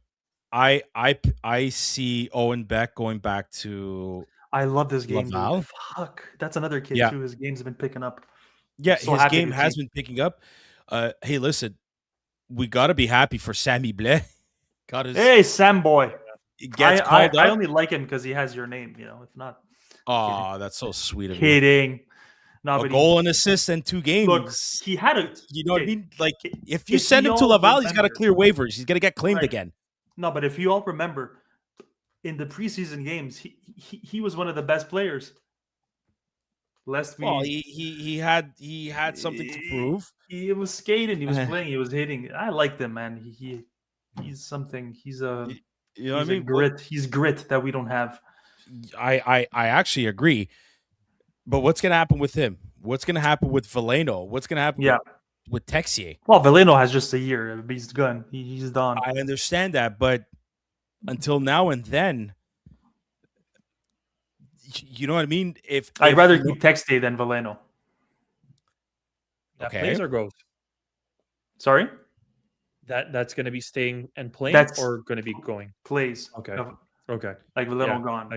I see Owen Beck going back to. I love this game. Fuck, that's another kid too. His games have been picking up. Yeah, his game has been picking up. Hey, listen, we got to be happy for Sammy Blais. Hey, Sam boy. Gets called up. I only like him because he has your name. If not. Oh, that's so sweet of you. Kidding. No, a goal and assist in 2 games. Look, he had a. You know what I mean? Like, if you send him to Laval, he's got to clear waivers. He's going to get claimed again. No, but if you all remember, in the preseason games, he was one of the best players. He had something to prove. He was skating. He was playing. He was hitting. I liked him, man. He's something. He's a. You know what I mean? Grit. He's grit that we don't have. I actually agree. But what's going to happen with him? What's going to happen with Veleno? What's going to happen? Yeah. with Texier. Well, Veleno has just a year. He's done. He's done. I understand that, but until now and then, you know what I mean? I'd rather keep Texier than Veleno. That plays or goes? Sorry? That's going to be staying and playing or going to be going? Plays. Okay. Okay. Like Veleno gone.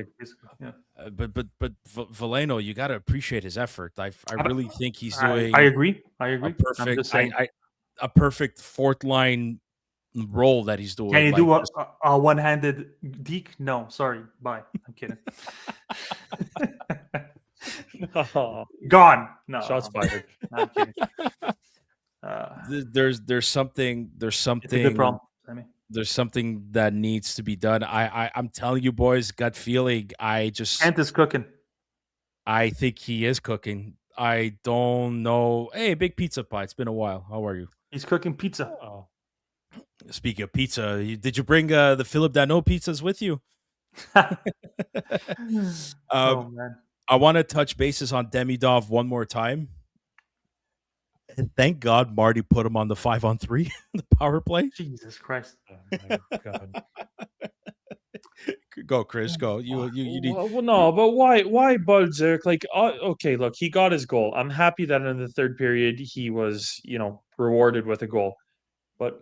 But Veleno, you got to appreciate his effort. I really think he's doing. I agree. A perfect fourth line role that he's doing. Can you do a one-handed deke? No, sorry. Bye. I'm kidding. Gone. No. Shots fired. I'm kidding. There's something. It's a good problem. There's something that needs to be done. I'm telling you, boys, gut feeling. Ant is cooking. I think he is cooking. I don't know. Hey, Big Pizza Pie. It's been a while. How are you? He's cooking pizza. Oh. Speaking of pizza, did you bring the Phillip Danault pizzas with you? Oh man! I want to touch bases on Demidov one more time. And thank God Marty put him on the 5-on-3, the power play. Jesus Christ! Oh my God. Go, Chris. Go. You need. Well, no, but why Baldzerk? Like, okay, look, he got his goal. I'm happy that in the third period he was, rewarded with a goal. But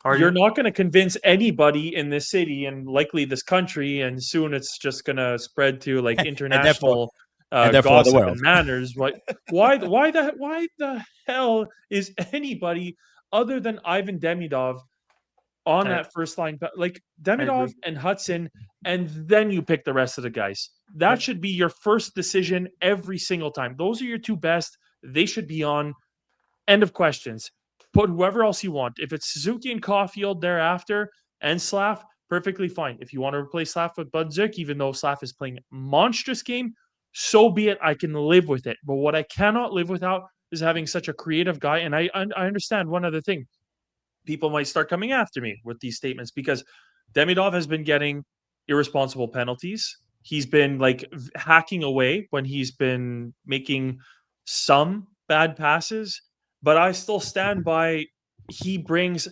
you're not going to convince anybody in this city and likely this country, and soon it's just going to spread to like international gossip and manners. Why the hell is anybody other than Ivan Demidov on that first line? Like Demidov and Hudson, and then you pick the rest of the guys. That should be your first decision every single time. Those are your two best. They should be on. End of questions. Put whoever else you want. If it's Suzuki and Caulfield thereafter and Slav, perfectly fine. If you want to replace Slav with Baldzerk, even though Slav is playing a monstrous game, so be it. I can live with it. But what I cannot live without is having such a creative guy. And I understand one other thing. People might start coming after me with these statements because Demidov has been getting irresponsible penalties. He's been like hacking away when he's been making some bad passes. But I still stand by he brings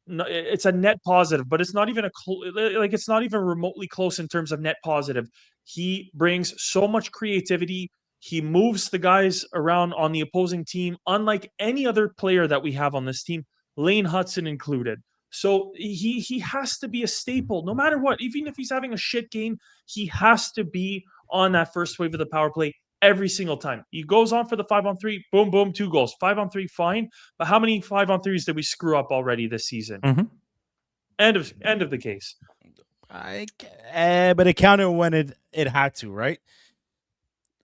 it's a net positive, but it's not even it's not even remotely close in terms of net positive. He brings so much creativity. He moves the guys around on the opposing team, unlike any other player that we have on this team, Lane Hudson included. So he has to be a staple, no matter what. Even if he's having a shit game, he has to be on that first wave of the power play every single time. He goes on for the 5-on-3, boom, boom, 2 goals. 5-on-3, fine. But how many 5-on-3s did we screw up already this season? Mm-hmm. End of the case. But it counted when it had to, right?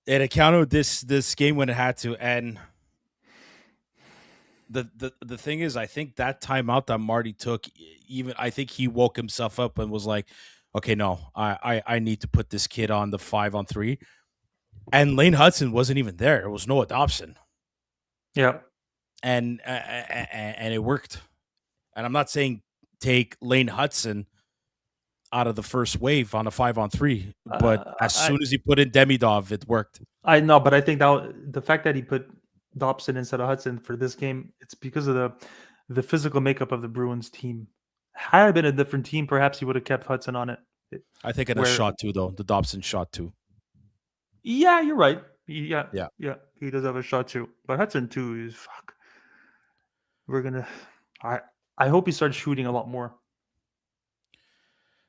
It accounted this game when it had to, and the thing is, I think that timeout that Marty took, I think he woke himself up and was like, okay, no, I need to put this kid on the 5-on-3. And Lane Hudson wasn't even there. There was no adoption. Yeah. And it worked. And I'm not saying take Lane Hudson out of the first wave on a 5-on-3, but as soon as he put in Demidov, it worked. I know, but I think that the fact that he put Dobson instead of Hudson for this game, it's because of the physical makeup of the Bruins team. Had it been a different team, perhaps he would have kept Hudson on it. I think in a shot too, though. The Dobson shot too. Yeah, you're right. Yeah. He does have a shot too, but Hudson too is fuck. We're gonna. I hope he starts shooting a lot more.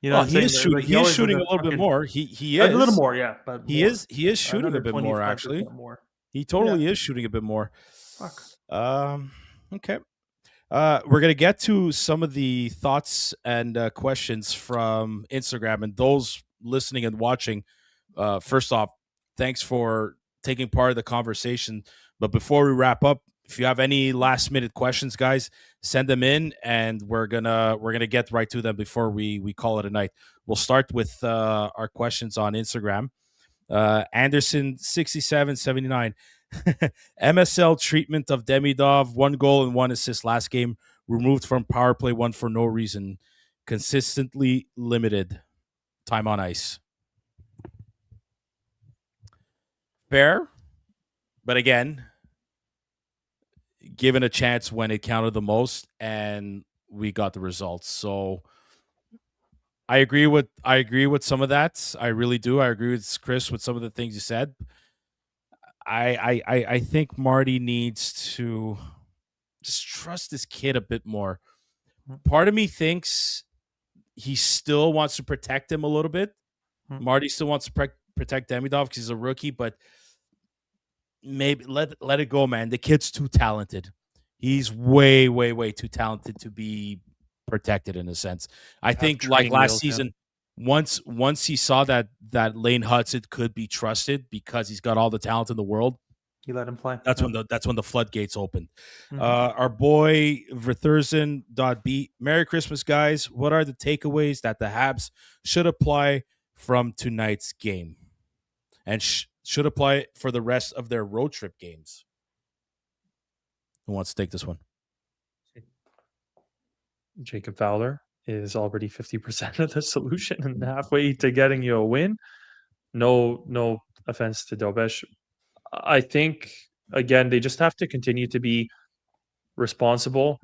You know, he is shooting. He is shooting a little bit more. He is a little more, yeah. But he is shooting a bit more. Actually, he totally is shooting a bit more. Fuck. Okay. We're gonna get to some of the thoughts and questions from Instagram, and those listening and watching. First off, thanks for taking part of the conversation. But before we wrap up, if you have any last minute questions, guys, send them in, and we're gonna get right to them before we call it a night. We'll start with our questions on Instagram. Anderson 6779. MSL treatment of Demidov, 1 goal and 1 assist last game, removed from power play 1 for no reason, consistently limited time on ice. Fair, but again, given a chance when it counted the most, and we got the results. So I agree with some of that. I really do. I agree with Chris with some of the things you said. I think Marty needs to just trust this kid a bit more. Part of me thinks he still wants to protect him a little bit. Marty still wants to protect Demidov because he's a rookie, but maybe let it go, man. The kid's too talented. He's way, way, way too talented to be protected in a sense. I think like last season, once he saw that Lane Hudson could be trusted because he's got all the talent in the world, he let him play. That's when the floodgates opened. Our boy Verthurzen.B. Merry Christmas, guys. What are the takeaways that the Habs should apply from tonight's game and should apply for the rest of their road trip games? Who wants to take this one? Jacob Fowler is already 50% of the solution and halfway to getting you a win. No offense to Dobesh. I think, again, they just have to continue to be responsible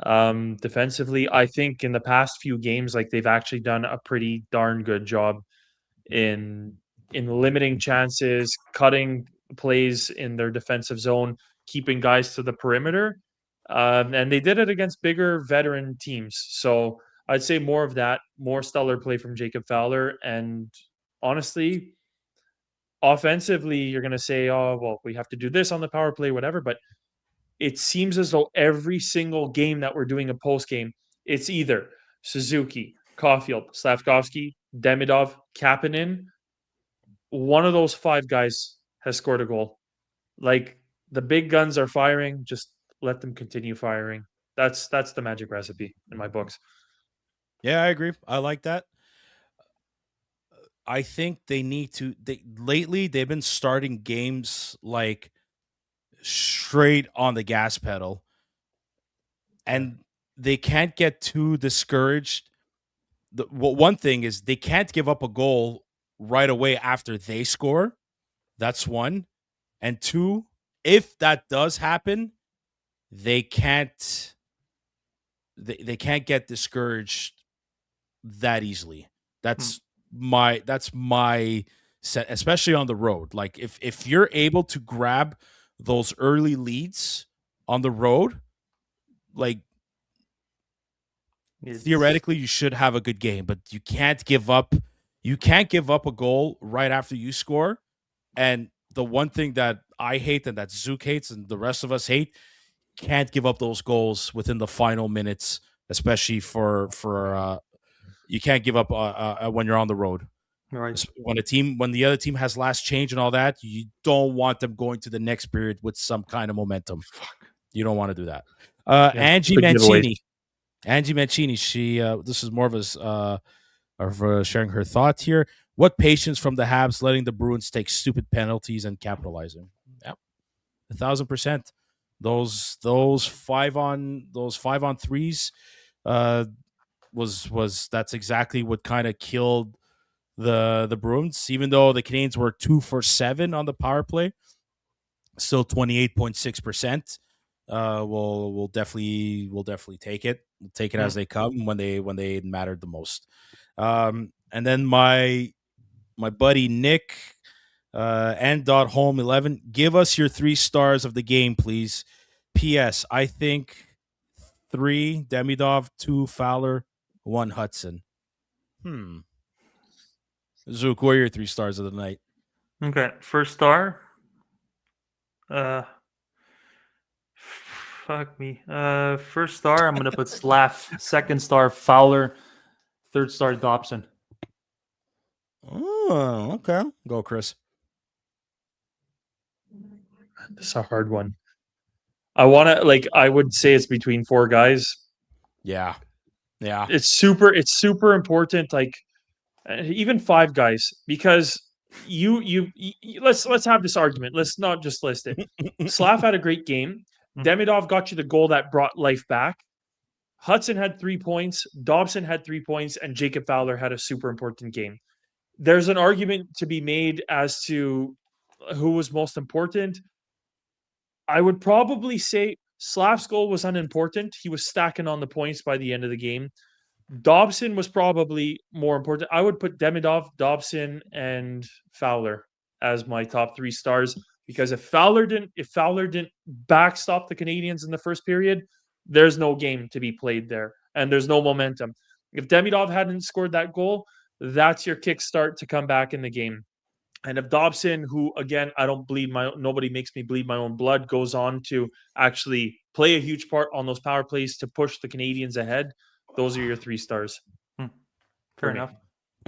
defensively. I think in the past few games, like they've actually done a pretty darn good job in limiting chances, cutting plays in their defensive zone, keeping guys to the perimeter. And they did it against bigger veteran teams. So I'd say more of that, more stellar play from Jacob Fowler. And honestly, offensively, you're going to say, oh, well, we have to do this on the power play, whatever. But it seems as though every single game that we're doing a post game, it's either Suzuki, Caulfield, Slavkovsky, Demidov, Kapanen. One of those 5 guys has scored a goal. Like the big guns are firing, just let them continue firing. That's the magic recipe in my books. Yeah, I agree. I like that. I think they need to. Lately they've been starting games like straight on the gas pedal, and they can't get too discouraged. One thing is they can't give up a goal right away after they score. That's one, and two, if that does happen, they can't. They can't get discouraged that easily. That's my set, especially on the road. Like if you're able to grab those early leads on the road, like theoretically you should have a good game, but you can't give up a goal right after you score. And the one thing that I hate and that Zook hates and the rest of us hate, can't give up those goals within the final minutes, especially for you can't give up when you're on the road. Right. When the other team has last change and all that, you don't want them going to the next period with some kind of momentum. You don't want to do that. Angie Mancini, she this is more of sharing her thoughts here. What patience from the Habs letting the Bruins take stupid penalties and capitalizing. Yep, 1,000%. Those 5-on-3s was that's exactly what kind of killed the Bruins. Even though the Canadiens were 2 for 7 on the power play, still 28.6%. We'll definitely take it. We'll take it as they come when they mattered the most. And then my buddy Nick N.Home11, give us your 3 stars of the game, please. P.S. I think 3 Demidov, 2 Fowler, 1 Hudson. Zook, what are your 3 stars of the night? Okay, first star. Fuck me. First star, I'm gonna put Slav. Second star, Fowler. Third star, Dobson. Oh, okay. Go, Chris. This is a hard one. I would say it's between 4 guys. Yeah. It's super important. Like even 5 guys, because you let's have this argument. Let's not just list it. Slav had a great game. Demidov got you the goal that brought life back. Hudson had 3 points. Dobson had 3 points, and Jacob Fowler had a super important game. There's an argument to be made as to who was most important. I would probably say Slav's goal was unimportant. He was stacking on the points by the end of the game. Dobson was probably more important. I would put Demidov, Dobson, and Fowler as my top 3 stars, because if Fowler didn't backstop the Canadiens in the first period, there's no game to be played there, and there's no momentum. If Demidov hadn't scored that goal, that's your kickstart to come back in the game. And if Dobson, who again, nobody makes me bleed my own blood, goes on to actually play a huge part on those power plays to push the Canadiens ahead, those are your 3 stars. Fair enough.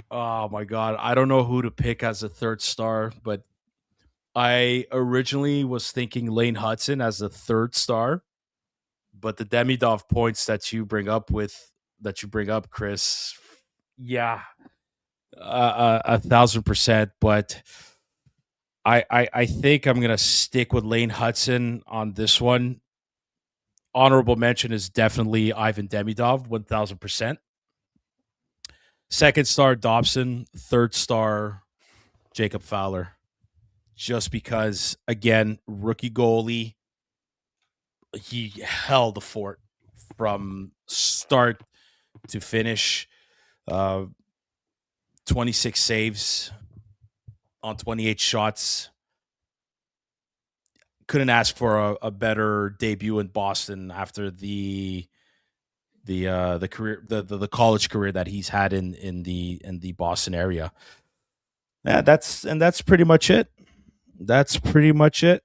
Oh my God. I don't know who to pick as a third star, but I originally was thinking Lane Hudson as the third star, but the Demidov points that you bring up, Chris, yeah, 1,000%. But I think I'm gonna stick with Lane Hudson on this one. Honorable mention is definitely Ivan Demidov, 1,000%. Second star Dobson, third star Jacob Fowler. Just because, again, rookie goalie, he held the fort from start to finish. 26 saves on 28 shots. Couldn't ask for a better debut in Boston after the career, the college career that he's had in the Boston area. Yeah, that's pretty much it. That's pretty much it.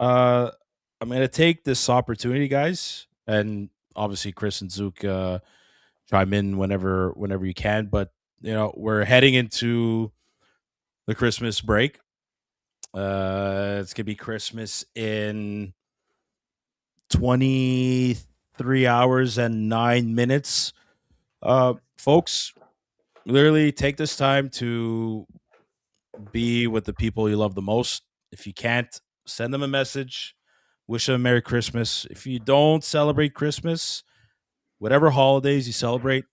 I'm gonna take this opportunity, guys, and obviously Chris and Zook chime in whenever you can. But we're heading into the Christmas break. It's gonna be Christmas in 23 hours and 9 minutes. Folks, literally take this time to be with the people you love the most. If you can't, send them a message, wish them a Merry Christmas. If you don't celebrate Christmas, whatever holidays you celebrate,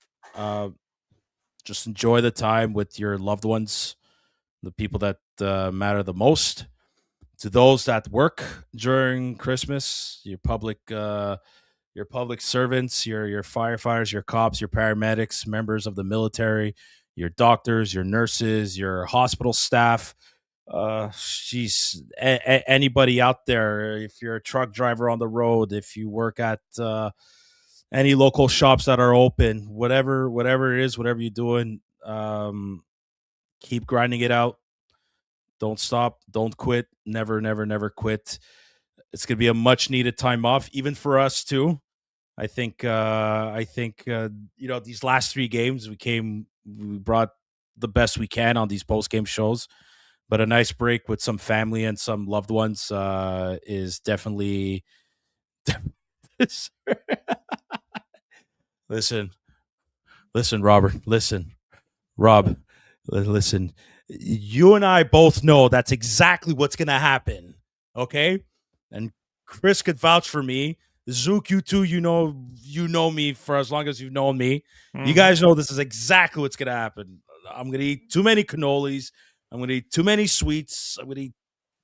just enjoy the time with your loved ones, the people that matter the most. To those that work during Christmas, your public servants, your firefighters, your cops, your paramedics, members of the military, your doctors, your nurses, your hospital staff. Anybody out there, if you're a truck driver on the road, if you work at any local shops that are open, whatever it is, whatever you're doing, keep grinding it out. Don't stop. Don't quit. Never quit. It's going to be a much needed time off, even for us too. I think these last 3 games we brought the best we can on these post game shows, but a nice break with some family and some loved ones is definitely. Listen, Robert. Rob. Listen. You and I both know that's exactly what's going to happen. Okay, and Chris could vouch for me. Zook, you too. You know me for as long as you've known me. You guys know this is exactly what's going to happen. I'm going to eat too many cannolis. I'm going to eat too many sweets. I'm going to eat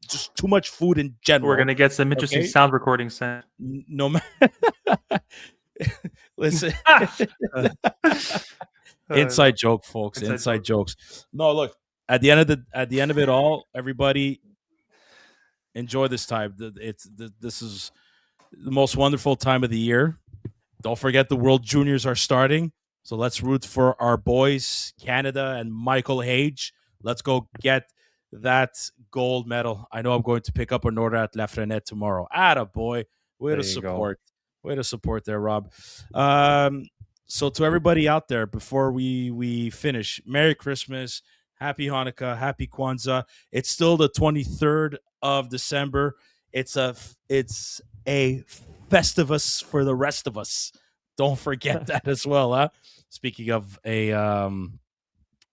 just too much food in general. We're going to get some interesting sound recordings sent. No matter. Listen. Inside joke, folks. Inside jokes. No, look. At the end of it all, everybody enjoy this time. This is the most wonderful time of the year. Don't forget the World Juniors are starting, so let's root for our boys, Canada and Michael Hage. Let's go get that gold medal. I know I'm going to pick up an order at Lafreniere tomorrow. Attaboy. Way to support. Way to support there, Rob. So to everybody out there, before we finish, Merry Christmas. Happy Hanukkah, Happy Kwanzaa. It's still the 23rd of December. It's a Festivus for the rest of us. Don't forget that as well, huh? Speaking of a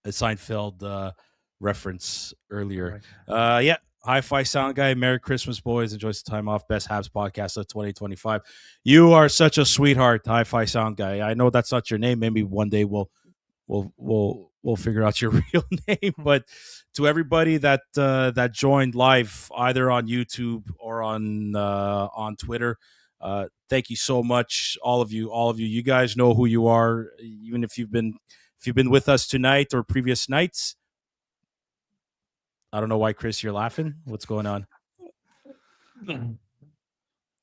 Seinfeld reference earlier. Yeah, Hi-Fi Sound Guy, Merry Christmas, boys. Enjoy some time off. Best Habs podcast of 2025. You are such a sweetheart, Hi-Fi Sound Guy. I know that's not your name. Maybe one day we'll we'll figure out your real name. But to everybody that that joined live, either on YouTube or on Twitter, thank you so much, all of you. You guys know who you are, even if you've been with us tonight or previous nights. I don't know why, Chris, you're laughing. What's going on?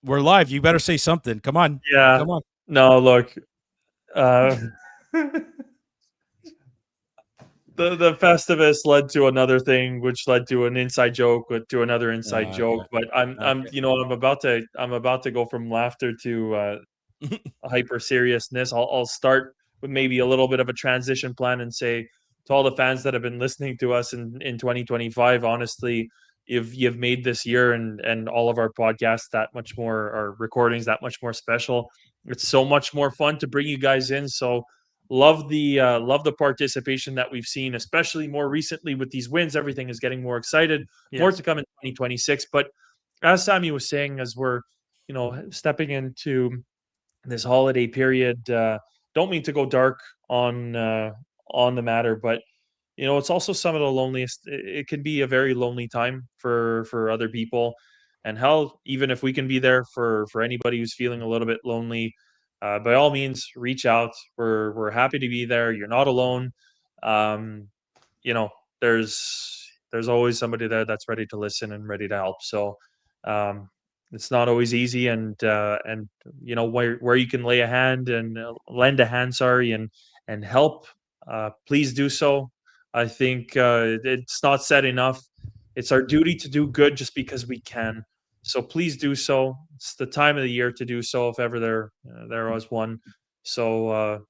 We're live. You better say something. Come on. Yeah. Come on. No, look. The Festivus led to another thing, which led to an inside joke, to another inside joke. But I'm about to go from laughter to hyper seriousness. I'll start with maybe a little bit of a transition plan and say to all the fans that have been listening to us in 2025, honestly, you've made this year and all of our podcasts that much more, our recordings that much more special. It's so much more fun to bring you guys in. So love the participation that we've seen, especially more recently with these wins. Everything is getting more excited. Yes. More to come in 2026. But as Sammy was saying, as we're stepping into this holiday period, don't mean to go dark on the matter, but it's also some of the loneliest. It can be a very lonely time for other people, and hell, even if we can be there for anybody who's feeling a little bit lonely, by all means, reach out. We're happy to be there. You're not alone. There's always somebody there that's ready to listen and ready to help. So it's not always easy, and where you can lay a hand and lend a hand, and help, please do so. I think it's not said enough. It's our duty to do good just because we can. So please do so. It's the time of the year to do so, if ever there was one. So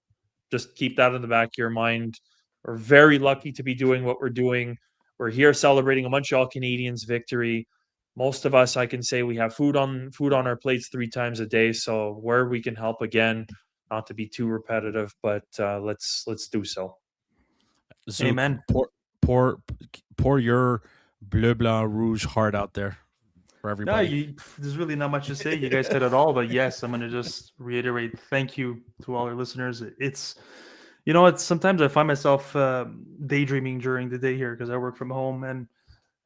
just keep that in the back of your mind. We're very lucky to be doing what we're doing. We're here celebrating a Montreal Canadiens victory. Most of us, I can say, we have food on our plates 3 times a day. So where we can help, again, not to be too repetitive, but let's do so. Zook, amen. Pour your bleu, blanc, rouge heart out there for everybody. No, there's really not much to say. You guys said it all, but yes, I'm going to just reiterate. Thank you to all our listeners. It's sometimes I find myself daydreaming during the day here because I work from home and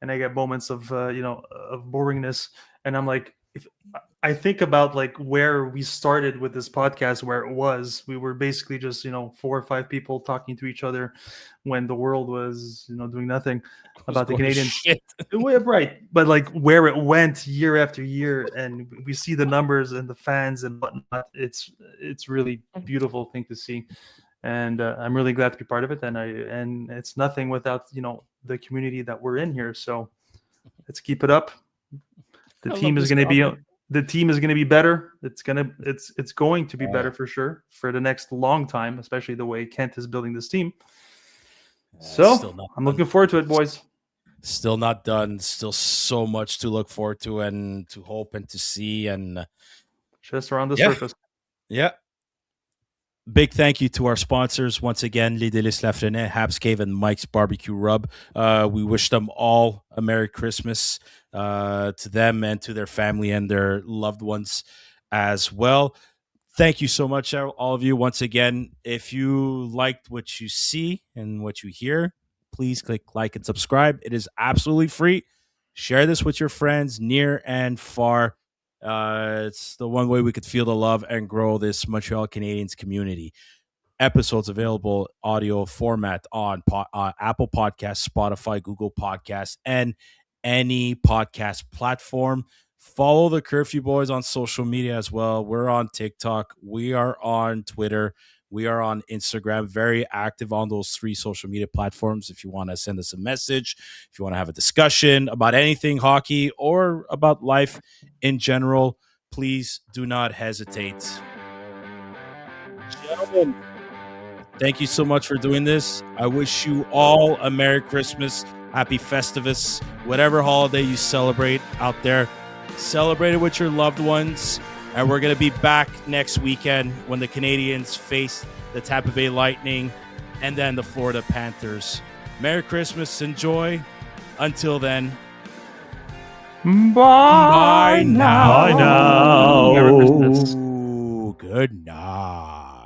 I get moments of of boringness, and I'm like, if I think about like where we started with this podcast, where it was, we were basically just 4 or 5 people talking to each other when the world was doing nothing about the Canadiens. Right, but like where it went year after year, and we see the numbers and the fans and whatnot. It's really beautiful thing to see, and I'm really glad to be part of it. And it's nothing without the community that we're in here. So let's keep it up. The team is going to be better. It's going to be better for sure for the next long time, especially the way Kent is building this team. So I'm looking forward to it, boys. Still not done. Still so much to look forward to and to hope and to see, and just around the surface. Yeah. Big thank you to our sponsors once again, Les Délices Lafrenière, Habs Cave, and Mike's Barbecue Rub. We wish them all a Merry Christmas, to them and to their family and their loved ones as well. Thank you so much, all of you. Once again, if you liked what you see and what you hear, please click like and subscribe. It is absolutely free. Share this with your friends near and far. It's the one way we could feel the love and grow this Montreal Canadiens community. Episodes available audio format on Apple Podcasts, Spotify, Google Podcasts, and any podcast platform. Follow the Curfew Boys on social media as well. We're on TikTok. We are on Twitter. We are on Instagram. Very active on those 3 social media platforms. If you want to send us a message, if you want to have a discussion about anything hockey or about life in general, please do not hesitate. Gentlemen, thank you so much for doing this. I wish you all a Merry Christmas, Happy Festivus, whatever holiday you celebrate out there. Celebrate it with your loved ones. And we're going to be back next weekend when the Canadiens face the Tampa Bay Lightning and then the Florida Panthers. Merry Christmas. Enjoy. Until then. Bye now. Bye now. Merry Christmas. Good night.